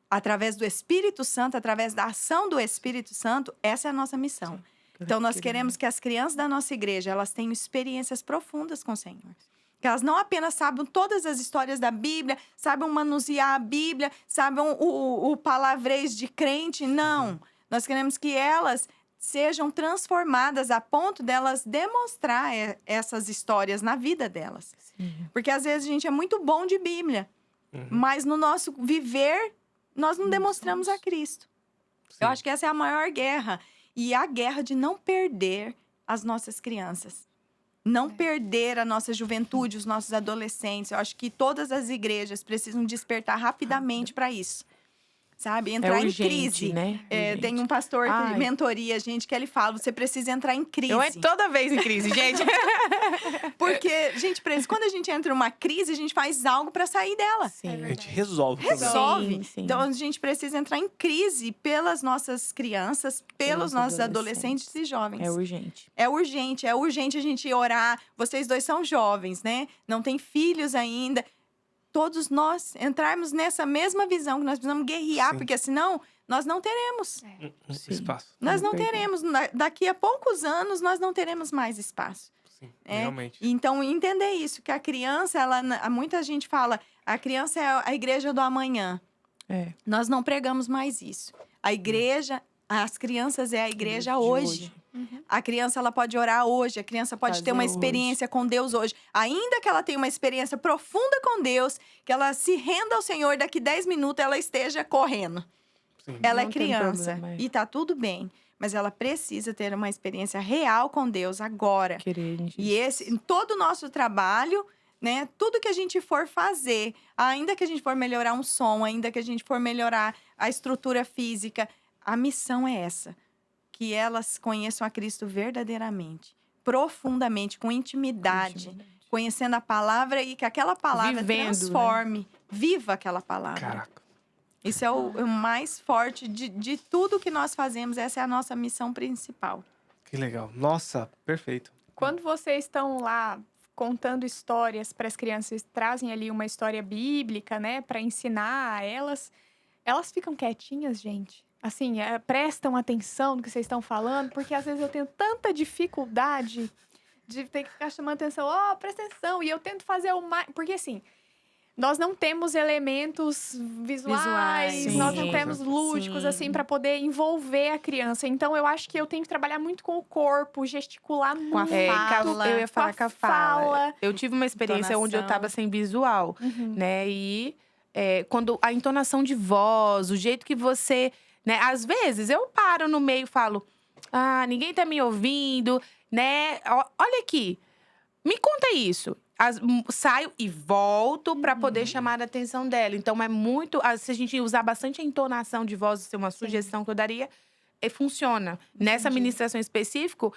através do Espírito Santo, através da ação do Espírito Santo, essa é a nossa missão. Então, nós queremos que as crianças da nossa igreja, elas tenham experiências profundas com o Senhor. Que elas não apenas saibam todas as histórias da Bíblia, saibam manusear a Bíblia, saibam o palavreis de crente. Não. Nós queremos que elas sejam transformadas a ponto delas demonstrar essas histórias na vida delas. Sim. Porque, às vezes, a gente é muito bom de Bíblia, Uhum. mas no nosso viver, nós não demonstramos a Cristo. Sim. Eu acho que essa é a maior guerra. E a guerra de não perder as nossas crianças. Não perder a nossa juventude, os nossos adolescentes. Eu acho que todas as igrejas precisam despertar rapidamente para isso. Sabe? Entrar urgente, em crise. né? É, tem Urgente. um pastor que Ai. mentoria, gente, que ele fala, você precisa entrar em crise. Eu entro toda vez em crise, gente. Porque, gente, quando a gente entra numa crise, a gente faz algo para sair dela. Sim. A gente resolve o problema. Resolve. Sim, sim. Então, a gente precisa entrar em crise pelas nossas crianças, pelos nossos adolescentes e jovens. É urgente. É urgente a gente orar. Vocês dois são jovens, né? Não têm filhos ainda. Todos nós entrarmos nessa mesma visão, que nós precisamos guerrear, Sim. porque senão nós não teremos. Sim. Espaço. Nós não Não teremos. Daqui a poucos anos, nós não teremos mais espaço. Sim, É, realmente. Então, entender isso, que a criança, muita gente fala, a criança é a igreja do amanhã. É. Nós não pregamos mais isso. A igreja, as crianças é a igreja De hoje. A criança, ela pode orar hoje, a criança pode ter uma Fazer experiência com Deus hoje. Ainda que ela tenha uma experiência profunda com Deus, que ela se renda ao Senhor, daqui 10 minutos ela esteja correndo. Sim. Ela Não é tem criança problema, é. e tá tudo bem. Mas ela precisa ter uma experiência real com Deus agora. Querer em E Jesus. em todo o nosso trabalho, né? Tudo que a gente for fazer, ainda que a gente for melhorar um som, ainda que a gente for melhorar a estrutura física, a missão é essa. que elas conheçam a Cristo verdadeiramente, profundamente, com intimidade, conhecendo a palavra e que aquela palavra transforme, viva aquela palavra. Caraca. Isso é o mais forte de tudo que nós fazemos. Essa é a nossa missão principal. Que legal. Nossa, perfeito. Quando vocês estão lá contando histórias para as crianças, trazem ali uma história bíblica, né, para ensinar a elas, elas ficam quietinhas, gente. Assim, prestam atenção no que vocês estão falando, porque às vezes eu tenho tanta dificuldade de ter que ficar chamando atenção. Presta atenção. E eu tento fazer o mais. Porque assim, nós não temos elementos visuais, nós não Sim. temos lúdicos, Sim. assim, para poder envolver a criança. Então, eu acho que eu tenho que trabalhar muito com o corpo, gesticular muito. Com a fala. Eu ia falar com a fala. Eu tive uma experiência onde eu Entonação. tava sem visual, Uhum. né? E quando a entonação de voz, o jeito que você… né? Às vezes, eu paro no meio e falo… ninguém tá me ouvindo, né? Olha aqui, me conta isso. Saio e volto para poder chamar a atenção dela. Então, é muito… Se a gente usar bastante a entonação de voz, isso é uma sugestão que eu daria, funciona. Nessa ministração específica,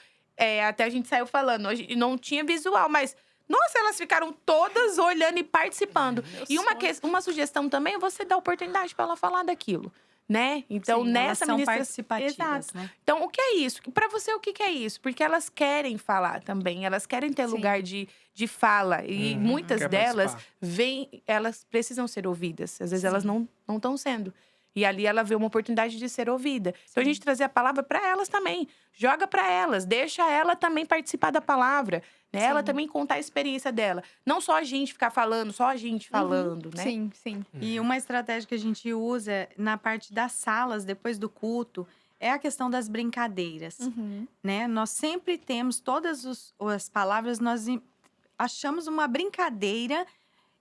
até a gente saiu falando, hoje não tinha visual, mas… Nossa, elas ficaram todas olhando e participando. E uma sugestão também é você dar oportunidade para ela falar daquilo, né? Então, Sim, elas nessa são ministração… participativas, Exato. né? Então, o que é isso? Para você, o que é isso? Porque elas querem falar também. Elas querem ter Sim. lugar de fala. E muitas Quer delas participar. elas precisam ser ouvidas. Às vezes elas não estão sendo. E ali ela vê uma oportunidade de ser ouvida. Então, a gente trazer a palavra para elas também. Joga para elas. Deixa ela também participar da palavra. Né? Ela também contar a experiência dela. Não só a gente ficar falando, só a gente falando, né? Sim, sim. E uma estratégia que a gente usa na parte das salas, depois do culto, é a questão das brincadeiras, Uhum. né? Nós sempre temos todas as palavras, nós achamos uma brincadeira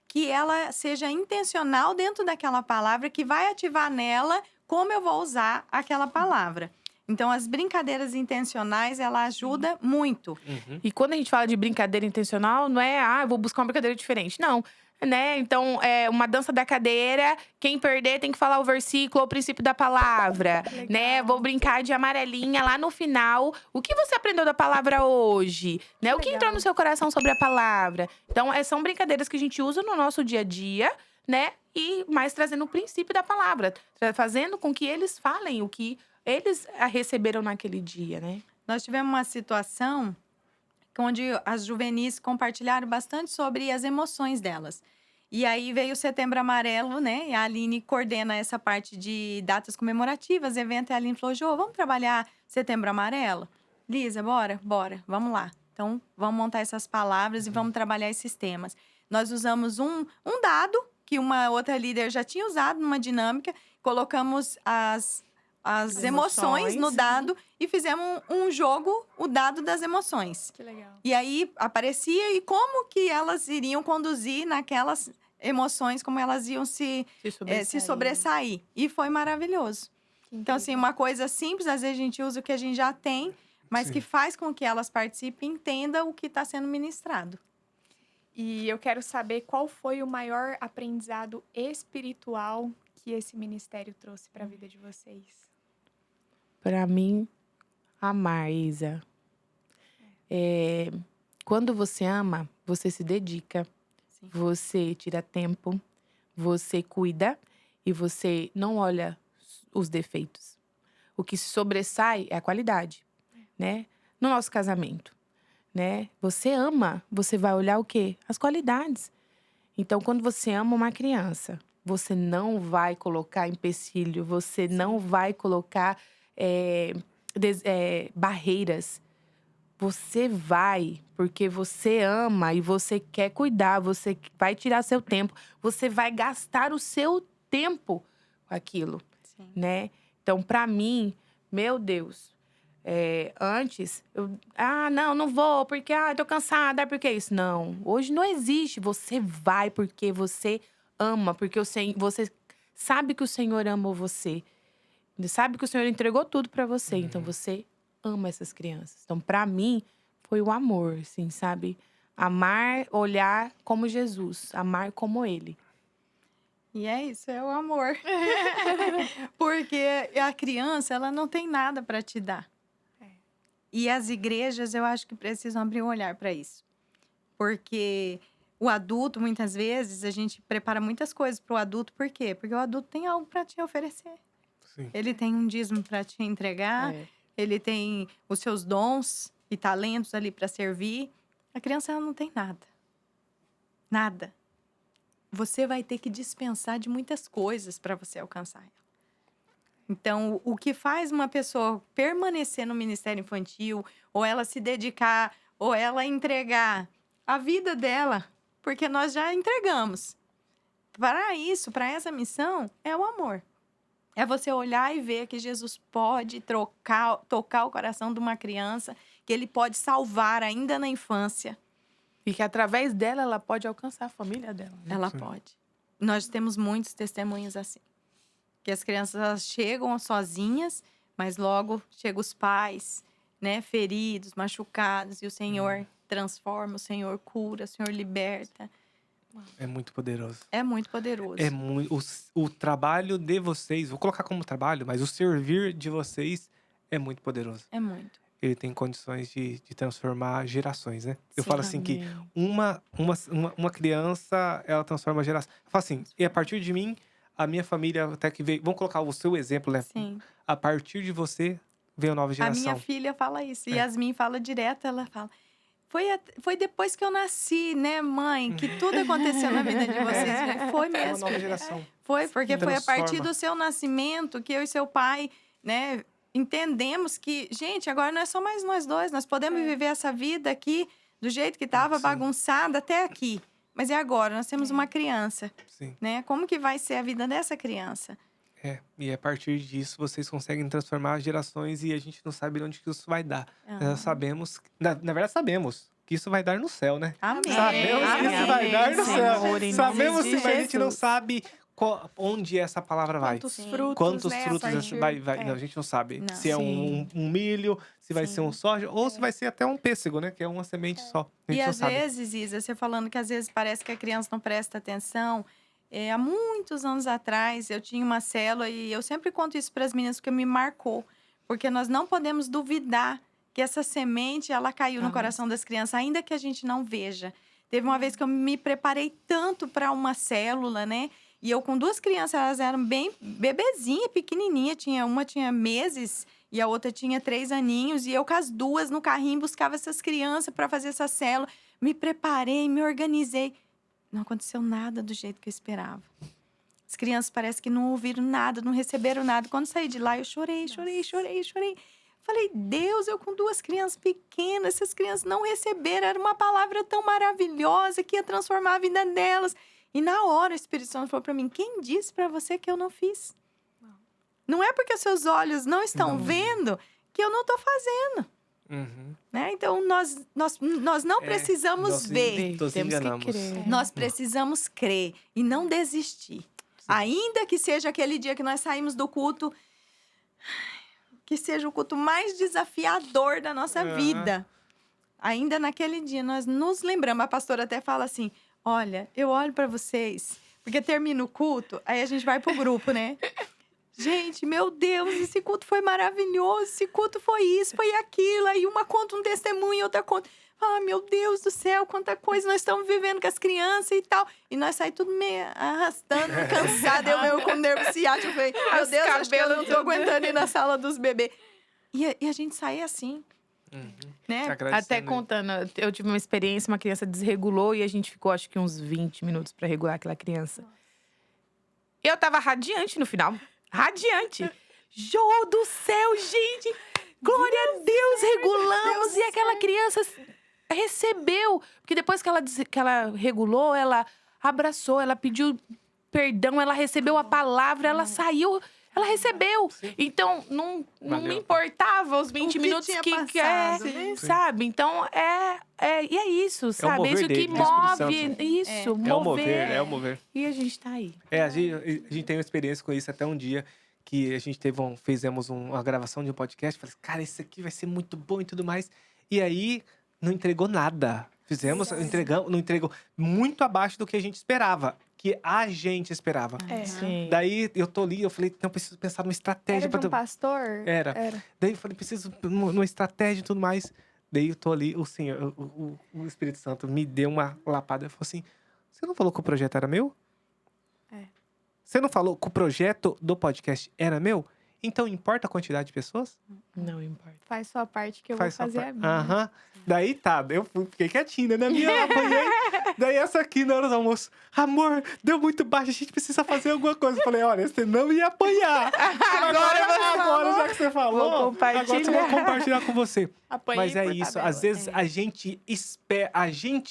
que ela seja intencional dentro daquela palavra, que vai ativar nela como eu vou usar aquela palavra. Então, as brincadeiras intencionais, ela ajuda muito. E quando a gente fala de brincadeira intencional, não é, eu vou buscar uma brincadeira diferente. Não, né? Então, uma dança da cadeira, quem perder tem que falar o versículo ou o princípio da palavra, né? Vou brincar de amarelinha lá no final. O que você aprendeu da palavra hoje? Né? O que entrou no seu coração sobre a palavra? Então, são brincadeiras que a gente usa no nosso dia a dia, né? E mais trazendo o princípio da palavra. Fazendo com que eles falem o que eles receberam naquele dia, né? Nós tivemos uma situação onde as juvenis compartilharam bastante sobre as emoções delas. E aí veio o Setembro Amarelo, né? E a Aline coordena essa parte de datas comemorativas, evento. E a Aline falou, Jô, vamos trabalhar Setembro Amarelo? Lisa, bora, vamos lá. Então, vamos montar essas palavras e vamos trabalhar esses temas. Nós usamos um dado, que uma outra líder já tinha usado numa dinâmica. Colocamos as emoções no dado e fizemos um jogo, o dado das emoções. Que legal. E aí aparecia e como que elas iriam conduzir naquelas emoções, como elas iam se sobressair. E foi maravilhoso. Então, assim, uma coisa simples, às vezes a gente usa o que a gente já tem, mas que faz com que elas participem e entendam o que está sendo ministrado. E eu quero saber qual foi o maior aprendizado espiritual que esse ministério trouxe para a vida de vocês. Para mim, amar, Isa. Quando você ama, você se dedica. Sim. Você tira tempo, você cuida e você não olha os defeitos. O que sobressai é a qualidade, né? No nosso casamento, né? Você ama, você vai olhar o quê? As qualidades. Então, quando você ama uma criança, você não vai colocar empecilho, você não vai colocar barreiras. Você vai porque você ama e você quer cuidar, você vai tirar seu tempo, você vai gastar o seu tempo com aquilo, né? Então, para mim, meu Deus, antes, não vou, porque tô cansada, porque isso. Não, hoje não existe. Você vai porque você ama, porque você sabe que o Senhor ama você. Sabe que o Senhor entregou tudo para você. Então, você ama essas crianças. Então, para mim, foi o amor, assim, sabe? Amar, olhar como Jesus. Amar como Ele. E é isso, é o amor. Porque a criança, ela não tem nada para te dar. E as igrejas, eu acho que precisam abrir um olhar para isso. Porque o adulto, muitas vezes, a gente prepara muitas coisas para o adulto. Por quê? Porque o adulto tem algo para te oferecer. Sim. Ele tem um dízimo para te entregar. Ele tem os seus dons e talentos ali para servir. A criança, ela não tem nada. Nada. Você vai ter que dispensar de muitas coisas para você alcançar ela. Então, o que faz uma pessoa permanecer no ministério infantil, ou ela se dedicar, ou ela entregar a vida dela, porque nós já entregamos. Para isso, para essa missão, é o amor. É você olhar e ver que Jesus pode tocar o coração de uma criança, que ele pode salvar ainda na infância. E que através dela, ela pode alcançar a família dela. Né? Ela pode. Nós temos muitos testemunhos assim. Que as crianças elas chegam sozinhas, mas logo chegam os pais, né? Feridos, machucados. E o Senhor transforma, o Senhor cura, o Senhor liberta. É muito poderoso. É muito poderoso. É muito, o trabalho de vocês, vou colocar como trabalho, mas o servir de vocês é muito poderoso. É muito. Ele tem condições de transformar gerações, né? Eu Sim. falo assim que uma criança, ela transforma gerações. Eu falo assim, e a partir de mim, a minha família até que veio... Vamos colocar o seu exemplo, né? Sim. A partir de você, veio a nova A geração. minha filha fala isso. Yasmin fala direto, ela fala... Foi depois que eu nasci, né, mãe? Que tudo aconteceu na vida de vocês. Foi É uma mesmo. nova geração. Foi, porque foi a partir Transforma. do seu nascimento que eu e seu pai, né, entendemos que, gente, agora não é só mais nós dois. Nós podemos viver essa vida aqui do jeito que estava, Sim. bagunçada até aqui. Mas é agora, nós temos uma criança, Sim. né? Como que vai ser a vida dessa criança? E a partir disso, vocês conseguem transformar gerações e a gente não sabe onde que isso vai dar. Nós sabemos, na verdade sabemos, que isso vai dar no céu, né? Amém. Sabemos que isso vai Amém, dar no céu. Senhor, em Sabemos nome de sim, mas a gente não Jesus. sabe onde essa palavra vai. Quantos Sim. frutos, Quantos né, a frutos partir- vai. é. Não, a gente não sabe. Não. Se é Sim. um milho, se vai Sim. ser um soja, ou se vai ser até um pêssego, né? Que é uma semente só. A gente E não às sabe. vezes, Isa, você falando que às vezes parece que a criança não presta atenção. Há muitos anos atrás, eu tinha uma célula e eu sempre conto isso para as meninas porque me marcou. Porque nós não podemos duvidar que essa semente, ela caiu no coração das crianças, ainda que a gente não veja. Teve uma vez que eu me preparei tanto para uma célula, né? E eu com 2 crianças, elas eram bem bebezinha, pequenininha. Uma tinha meses e a outra tinha 3 aninhos. E eu com as 2 no carrinho buscava essas crianças para fazer essa célula. Me preparei, me organizei. Não aconteceu nada do jeito que eu esperava. As crianças parece que não ouviram nada, não receberam nada. Quando saí de lá, eu chorei. Falei, Deus, eu com 2 crianças pequenas, essas crianças não receberam. Era uma palavra tão maravilhosa que ia transformar a vida delas. E na hora o Espírito Santo falou para mim, quem disse para você que eu não fiz? Não é porque os seus olhos não estão vendo que eu não estou fazendo. Uhum. Né? Então, nós não precisamos nós ver. nos Temos que enganamos. crer. Nós precisamos crer e não desistir. Ainda que seja aquele dia que nós saímos do culto, que seja o culto mais desafiador da nossa vida. Ainda naquele dia, nós nos lembramos. A pastora até fala assim, olha, eu olho para vocês, porque termina o culto, aí a gente vai pro grupo, né? Gente, meu Deus, esse culto foi maravilhoso, esse culto foi isso, foi aquilo. Aí uma conta um testemunho, outra conta... Ah, meu Deus do céu, quanta coisa nós estamos vivendo com as crianças e tal. E nós saímos tudo meio arrastando, cansado. Eu mesmo com nervo ciático. Eu falei, meu Deus, acho que eu não tô aguentando ir na sala dos bebês. E a gente sai assim, né? Te Até agradecendo. contando, eu tive uma experiência, uma criança desregulou e a gente ficou acho que uns 20 minutos pra regular aquela criança. Eu tava radiante no final. Radiante. Jô do céu, gente! Glória a Deus, regulamos. E aquela criança recebeu. Porque depois que ela regulou, ela abraçou, ela pediu perdão, ela recebeu a palavra, ela saiu, ela recebeu. Então, não Valeu. me importava os 20 que minutos tinha que passado, é, né? sabe? Então, e é isso, sabe? É mover isso que dele, do move. Espírito Santo. Isso, É o mover, é o mover. E a gente tá aí. A gente tem uma experiência com isso até um dia que a gente fizemos uma gravação de um podcast. Falei, cara, isso aqui vai ser muito bom e tudo mais. E aí, não entregou nada. Fizemos, Certo. entregamos, não entregou muito abaixo do que a gente esperava. Que a gente esperava. É. Sim. Daí eu tô ali, eu falei, não, preciso pensar numa estratégia Era de pra. um pastor? Era. Era. Daí eu falei, preciso numa estratégia e tudo mais. Daí eu tô ali, o Senhor, o Espírito Santo me deu uma lapada. Ele falou assim: você não falou que o projeto era meu? É. Você não falou que o projeto do podcast era meu? Então importa a quantidade de pessoas? Não importa. Faz sua parte que eu Faz vou sua fazer a parte. minha. Aham. Daí tá, fiquei quietinho, né? Na minha, eu apanhei. Daí essa aqui, na hora do almoço. Amor, deu muito baixo, a gente precisa fazer alguma coisa. Eu falei, olha, você não ia apanhar. Agora já que você falou, Vou agora eu vou compartilhar. compartilhar com você. Apanhei Mas é por isso, tabela. às vezes a gente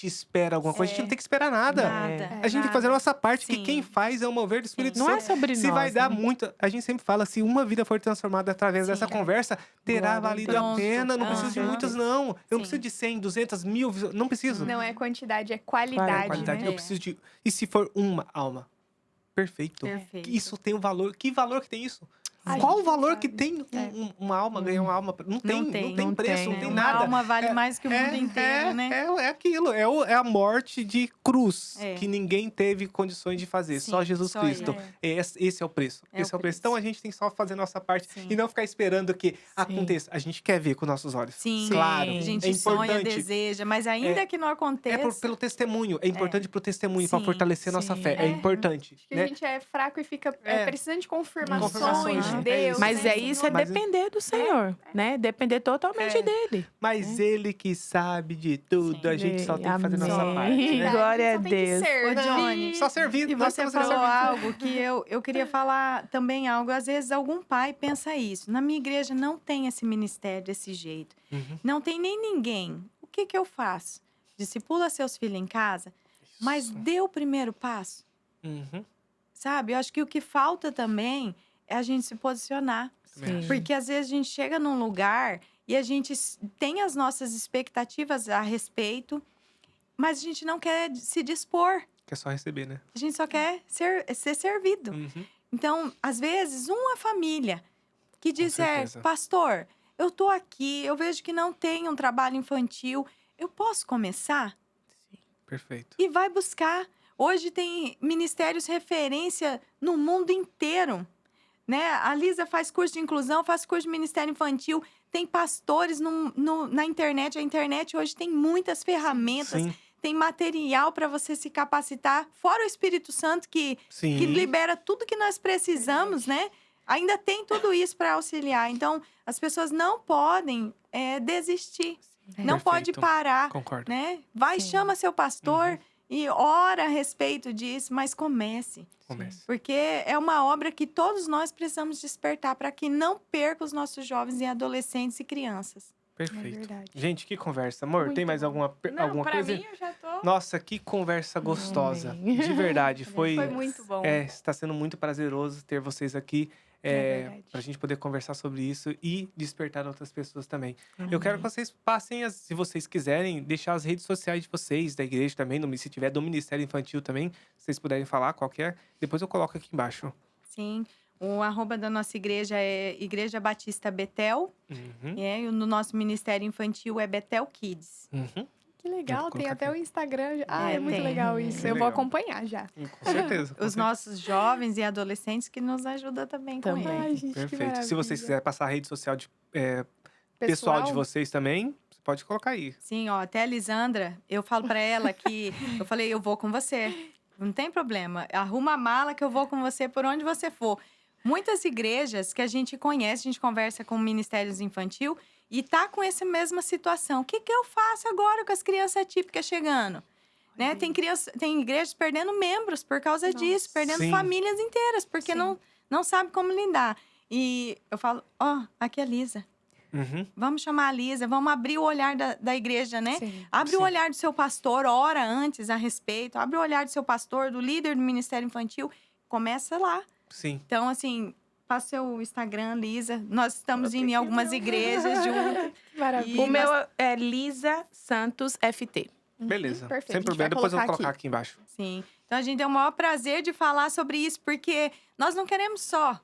espera alguma coisa, a gente não tem que esperar nada. Nada. A gente tem que fazer a nossa parte, que Sim. quem faz é o mover do Espírito Não Santo. é sobre Se nós, vai dar né? muito. A gente sempre fala, se uma vida for transformada através Sim. dessa conversa, terá Glória a valido Deus. a pena. Não Pronto. preciso de Aham. muitas, não. Eu não Sim. preciso de 100, 200, 1000. Não preciso. Não é quantidade, é qualidade, Qualidade. né? Eu preciso de. E se for uma alma? Perfeito. Perfeito. Isso tem um valor. Que valor que tem isso? A Qual o gente valor sabe. que tem uma alma, ganhar uma alma? Não tem Não preço, tem, não tem Uma nada. alma vale mais que o mundo inteiro, né? É aquilo, é a morte de cruz É. que ninguém teve condições de fazer, Sim, só Jesus só Cristo. ele. Esse é o preço. É Esse o é o preço. preço. Então a gente tem só fazer nossa parte Sim. e não ficar esperando que aconteça. A gente quer ver com nossos olhos. Sim. Claro, A gente é sonha, importante. deseja, mas ainda que não aconteça. Pelo testemunho. É importante pro testemunho, para Sim, fortalecer nossa sim. fé. É É. importante. Que Né? a gente é fraco e fica É. precisando de confirmações, Confirmações, de é Deus. isso. Mas né? é isso, é Mas- depender do Senhor, né? Depender totalmente É. dele. Mas ele que sabe de tudo, Sim. a gente só tem que fazer nossa Amém. parte. Né? Glória a Só tem que Deus. servir. Ô, Johnny, Só servir. E nós você estamos ali falou servindo. algo que eu queria falar também algo. Às vezes algum pai pensa isso. Na minha igreja não tem esse ministério desse jeito. Uhum. Não tem nem ninguém. O que eu faço? Discipula seus filhos em casa, mas Isso. dê o primeiro passo. Uhum. Sabe? Eu acho que o que falta também é a gente se posicionar. Também acho. Porque às vezes a gente chega num lugar e a gente tem as nossas expectativas a respeito, mas a gente não quer se dispor. Que é só receber, né? A gente só quer ser servido. Uhum. Então, às vezes, uma família que diz, certeza. pastor, eu tô aqui, eu vejo que não tem um trabalho infantil, eu posso começar? Perfeito. E vai buscar. Hoje tem ministérios referência no mundo inteiro, né? A Lisa faz curso de inclusão, faz curso de ministério infantil, tem pastores na internet. A internet hoje tem muitas ferramentas, Sim. tem material para você se capacitar, fora o Espírito Santo que Sim. libera tudo que nós precisamos, né? Ainda tem tudo isso para auxiliar. Então, as pessoas não podem desistir. Não pode Perfeito. parar, Concordo. né? Vai, Sim. chama seu pastor e ora a respeito disso, mas comece. Comece. Porque é uma obra que todos nós precisamos despertar para que não perca os nossos jovens e adolescentes e crianças. É Perfeito. verdade. Gente, que conversa. Amor, Muito tem mais bom. alguma Não, pra coisa? mim eu já tô... Nossa, que conversa gostosa. De verdade. Foi muito bom. está sendo muito prazeroso ter vocês aqui. verdade. Pra gente poder conversar sobre isso e despertar outras pessoas também. Eu quero que vocês passem, se vocês quiserem, deixar as redes sociais de vocês, da igreja também, se tiver do Ministério Infantil também, se vocês puderem falar qualquer, depois eu coloco aqui embaixo. Sim. O @, da nossa igreja é Igreja Batista Betel. Uhum. E o nosso ministério infantil é Betel Kids. Uhum. Que legal, Vou tem colocar até aqui. o Instagram. Ah, é muito tem. legal isso. Que Eu vou legal. acompanhar já. Com certeza. com Os certeza. nossos jovens e adolescentes que nos ajudam também, Também. com Ai, ele. gente, que Perfeito. Se vocês maravilha. quiserem passar a rede social pessoal de vocês também, você pode colocar aí. Sim, ó, até a Lisandra, eu falo pra ela que... eu falei, eu vou com você. Não tem problema. Arruma a mala que eu vou com você por onde você for. Muitas igrejas que a gente conhece, a gente conversa com ministérios infantil e tá com essa mesma situação. O que eu faço agora com as crianças atípicas chegando? Né? Tem igrejas perdendo membros por causa disso, perdendo Sim. famílias inteiras, porque Sim. não sabe como lidar. E eu falo, aqui é a Lisa. Uhum. Vamos chamar a Lisa, vamos abrir o olhar da igreja, né? Sim. Abre Sim. o olhar do seu pastor, ora antes a respeito. Abre o olhar do seu pastor, do líder do Ministério Infantil. Começa lá. Sim. Então, assim, passa o seu Instagram, Lisa. Nós estamos indo em que algumas meu. igrejas junto. Maravilha. E O meu é Lisa Santos FT. Beleza. Perfeito. Sem A gente problema. vai Depois eu vou colocar colocar aqui. aqui embaixo. Sim. Então, a gente tem o maior prazer de falar sobre isso, porque nós não queremos só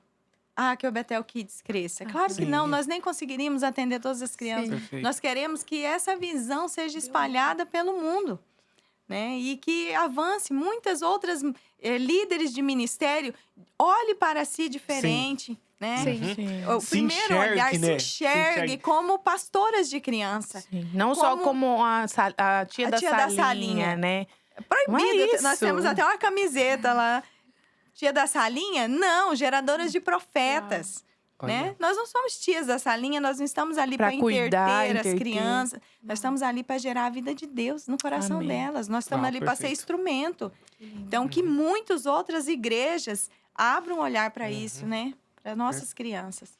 que o Bethel Kids cresça. Claro que Sim. não, nós nem conseguiríamos atender todas as crianças. Perfeito. Nós queremos que essa visão seja espalhada pelo mundo, né? E que avance muitas outras líderes de ministério, olhe para si diferente, né? Sim. O Se primeiro olhar, enxergue, se né? enxergue como pastoras de criança. Sim. Não só como a tia, A tia da salinha. né? Proibido. Não é Nós isso. temos até uma camiseta lá. Tia da salinha? Não, geradoras de profetas. Né? Olha. Nós não somos tias da salinha, nós não estamos ali Pra para cuidar, interter as interter. crianças. Nós estamos ali para gerar a vida de Deus no coração Amém. delas. Nós estamos ali para ser Perfeito. instrumento. Então, que muitas outras igrejas abram um olhar para isso, né? Para nossas crianças.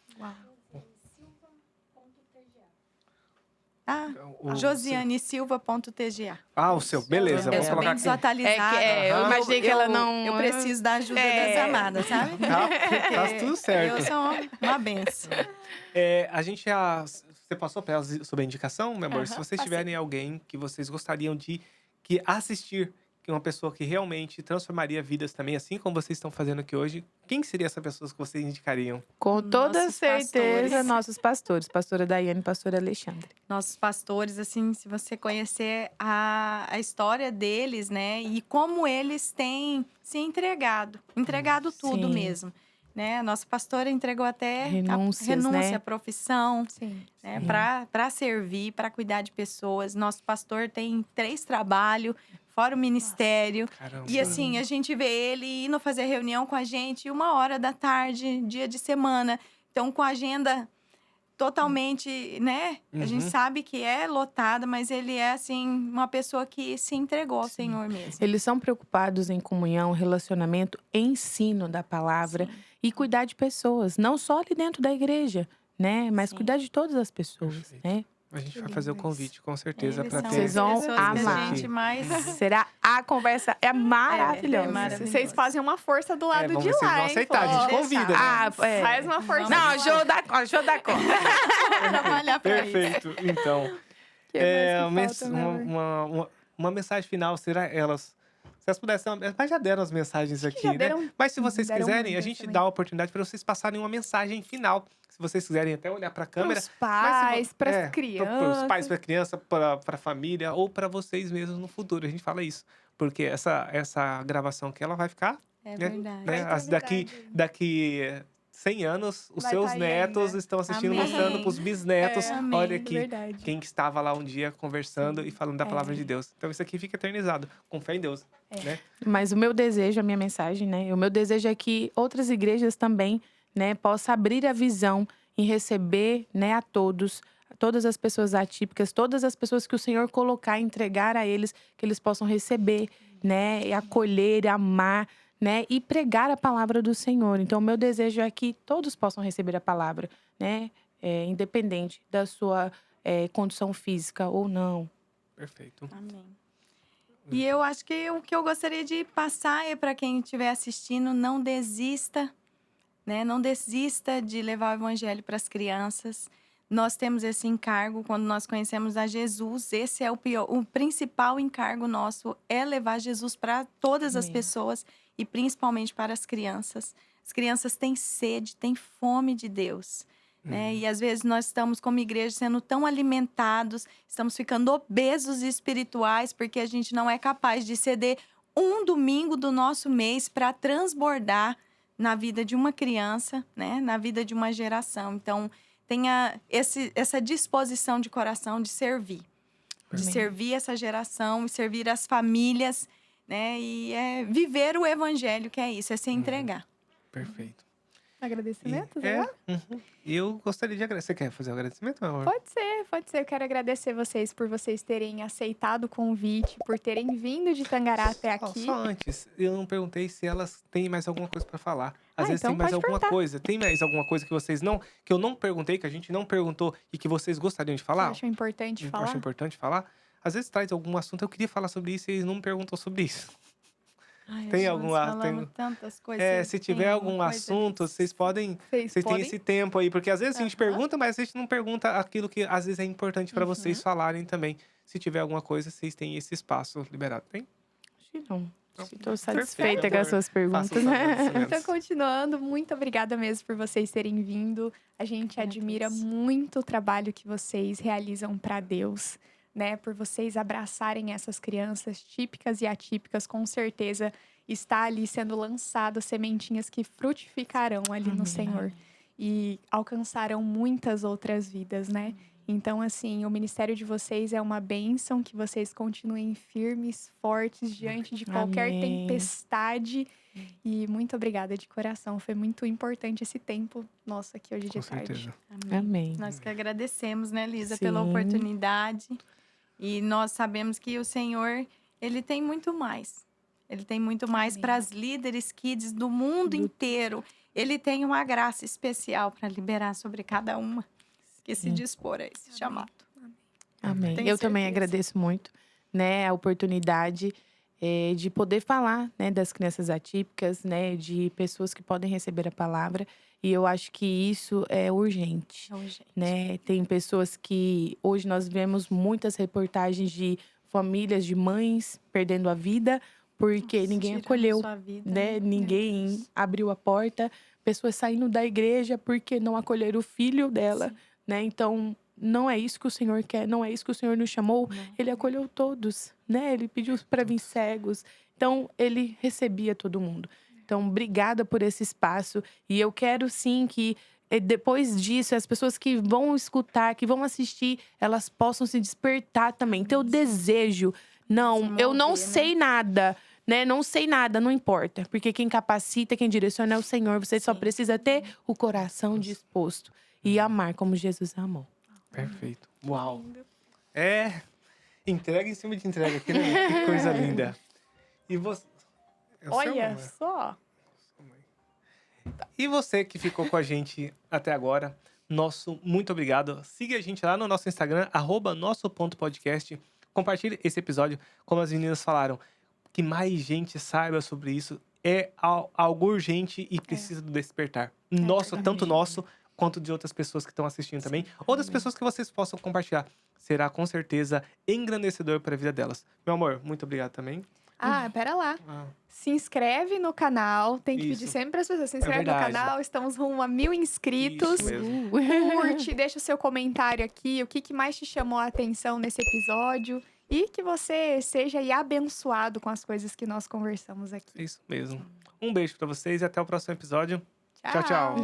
O Josianesilva.tga. o seu. Beleza, Eu vamos sou colocar bem aqui. desatualizada. eu imaginei que ela não... Eu preciso da ajuda das amadas, sabe? Tá tudo certo. Eu sou uma benção. A gente já... Você passou para elas sobre a indicação, meu amor? Se vocês tiverem alguém que vocês gostariam de assistir, que uma pessoa que realmente transformaria vidas também, assim como vocês estão fazendo aqui hoje, quem seria essa pessoa que vocês indicariam? Com toda Nossos certeza, pastores. nossos pastores. Pastora Daiane e pastor Alexandre. Nossos pastores, assim, se você conhecer a história deles, né? E como eles têm se entregado tudo Sim. mesmo. Né? A nossa pastora entregou até Renúncias, a renúncia, né? a profissão, Sim. né? Sim. Para servir, para cuidar de pessoas. Nosso pastor tem 3 trabalhos, fora o ministério. Caramba. E assim, a gente vê ele indo fazer reunião com a gente 1h da tarde, dia de semana. Então, com a agenda totalmente, né? A gente sabe que é lotada, mas ele é, assim, uma pessoa que se entregou ao Senhor mesmo. Eles são preocupados em comunhão, relacionamento, ensino da palavra e cuidar de pessoas. Não só ali dentro da igreja, né? Mas Sim. cuidar de todas as pessoas, Perfeito. né? A gente vai fazer o convite, com certeza, Eles para são ter... Vocês vão pessoas que amar. a gente mais... Será a conversa maravilhosa. maravilhosa. Vocês fazem uma força do lado vamos de ver se eles lá, vão hein, aceitar, a gente Flor? convida, né? Faz uma força. Não, show da conta. trabalhar para isso. Perfeito. Então, Que mais que falta, meu amor? uma mensagem final, será elas... Se elas pudessem... Mas já deram as mensagens aqui, já né? deram- Mas se vocês deram quiserem, a muitas gente também. dá a oportunidade para vocês passarem uma mensagem final. Se vocês quiserem até olhar para a câmera. Pros pais, pras Para os crianças. pais, para a criança, para a família ou para vocês mesmos no futuro. A gente fala isso. Porque essa gravação aqui, ela vai ficar, É né? verdade. né? Vai ter Daqui 100 anos, os Vai seus tá aí netos ainda. estão assistindo, Amém. mostrando para os bisnetos. Amém. Olha aqui, Verdade. quem que estava lá um dia conversando e falando da palavra É. de Deus. Então isso aqui fica eternizado, com fé em Deus, né? Mas o meu desejo, a minha mensagem, né? O meu desejo é que outras igrejas também, né, possam abrir a visão em receber, né, a todas as pessoas atípicas, todas as pessoas que o Senhor colocar, entregar a eles, que eles possam receber, né, e acolher, e amar, né, e pregar a palavra do Senhor. Então, o meu desejo é que todos possam receber a palavra, né, independente da sua condição física ou não. Perfeito. Amém. E eu acho que o que eu gostaria de passar é para quem estiver assistindo, não desista, né? Não desista de levar o evangelho para as crianças. Nós temos esse encargo quando nós conhecemos a Jesus. Esse é o principal encargo nosso, é levar Jesus para todas as Amém. pessoas e principalmente para as crianças. As crianças têm sede, têm fome de Deus. Né? E às vezes nós estamos como igreja sendo tão alimentados, estamos ficando obesos espirituais porque a gente não é capaz de ceder um domingo do nosso mês para transbordar na vida de uma criança, né? Na vida de uma geração. Então, tenha essa disposição de coração de servir. De Amém. servir essa geração e servir as famílias, né? E viver o evangelho, que é isso, é se entregar. Perfeito. Agradecimentos, E- agora? Eu gostaria de agradecer. Você quer fazer o agradecimento, meu amor? Pode ser. Eu quero agradecer vocês por vocês terem aceitado o convite, por terem vindo de Tangará até aqui. Só antes, eu não perguntei se elas têm mais alguma coisa pra falar. Às Ah, vezes então tem mais pode alguma perguntar. coisa. Tem mais alguma coisa que vocês não... Que eu não perguntei, que a gente não perguntou e que vocês gostariam de falar? Acho importante Eu falar. acho importante falar. Às vezes traz algum assunto, eu queria falar sobre isso e eles não me perguntou sobre isso. Ai, Tem nós algum- falamos tem- tantas coisas. Se tem tiver alguma algum coisa assunto, vocês podem... Vocês Vocês têm podem? esse tempo aí, porque às vezes a gente Aham. pergunta, mas a gente não pergunta aquilo que às vezes é importante pra vocês falarem também. Se tiver alguma coisa, vocês têm esse espaço liberado, tem? Acho que não. Estou satisfeita com as suas perguntas. Faça os agradecimentos. Então, continuando, muito obrigada mesmo por vocês terem vindo. A gente admira muito o trabalho que vocês realizam para Deus, né? Por vocês abraçarem essas crianças típicas e atípicas, com certeza está ali sendo lançado sementinhas que frutificarão ali no Senhor e alcançarão muitas outras vidas, né? Então, assim, o ministério de vocês é uma bênção, que vocês continuem firmes, fortes, diante de qualquer Amém. tempestade. E muito obrigada de coração. Foi muito importante esse tempo nosso aqui hoje de Com tarde. certeza. Amém. Nós que agradecemos, né, Lisa, pela Sim. oportunidade. E nós sabemos que o Senhor, Ele tem muito mais. Ele tem muito mais Amém. para as líderes kids do mundo inteiro. Ele tem uma graça especial para liberar sobre cada uma que se dispor a esse chamado. Amém. Tenho Eu também certeza. agradeço muito, né, a oportunidade de poder falar, né, das crianças atípicas, né, de pessoas que podem receber a palavra. E eu acho que isso é urgente, né? Tem pessoas que hoje nós vemos muitas reportagens de famílias, de mães perdendo a vida porque ninguém acolheu, né? Ninguém abriu a porta, pessoas saindo da igreja porque não acolheram o filho dela, né? Então, não é isso que o Senhor quer, não é isso que o Senhor nos chamou. Ele acolheu todos, né? Ele pediu para vir cegos. Então, ele recebia todo mundo. Então, obrigada por esse espaço. E eu quero, sim, que depois disso, as pessoas que vão escutar, que vão assistir, elas possam se despertar também. Ter o desejo. Não, eu não sei nada, né? Não sei nada, não importa. Porque quem capacita, quem direciona é o Senhor. Você só precisa ter o coração disposto e amar como Jesus amou. Perfeito. Uau. Entrega em cima de entrega aqui, né? Que coisa linda. E você... É o seu, Olha amor? só! E você que ficou com a gente até agora, nosso muito obrigado. Siga a gente lá no nosso Instagram, @nosso.podcast. Compartilhe esse episódio, como as meninas falaram. Que mais gente saiba sobre isso. É algo urgente e precisa do despertar. Nosso, tanto nosso, quanto de outras pessoas que estão assistindo também. Ou das pessoas que vocês possam compartilhar. Será, com certeza, engrandecedor para a vida delas. Meu amor, muito obrigado também. Ah, pera lá. Se inscreve no canal. Tem que pedir Isso. sempre para as pessoas. Se inscreve no verdade. canal. Estamos rumo a 1000 inscritos. Isso mesmo. Curte, deixa o seu comentário aqui. O que mais te chamou a atenção nesse episódio. E que você seja aí abençoado com as coisas que nós conversamos aqui. É isso mesmo. Um beijo para vocês e até o próximo episódio. Tchau, tchau.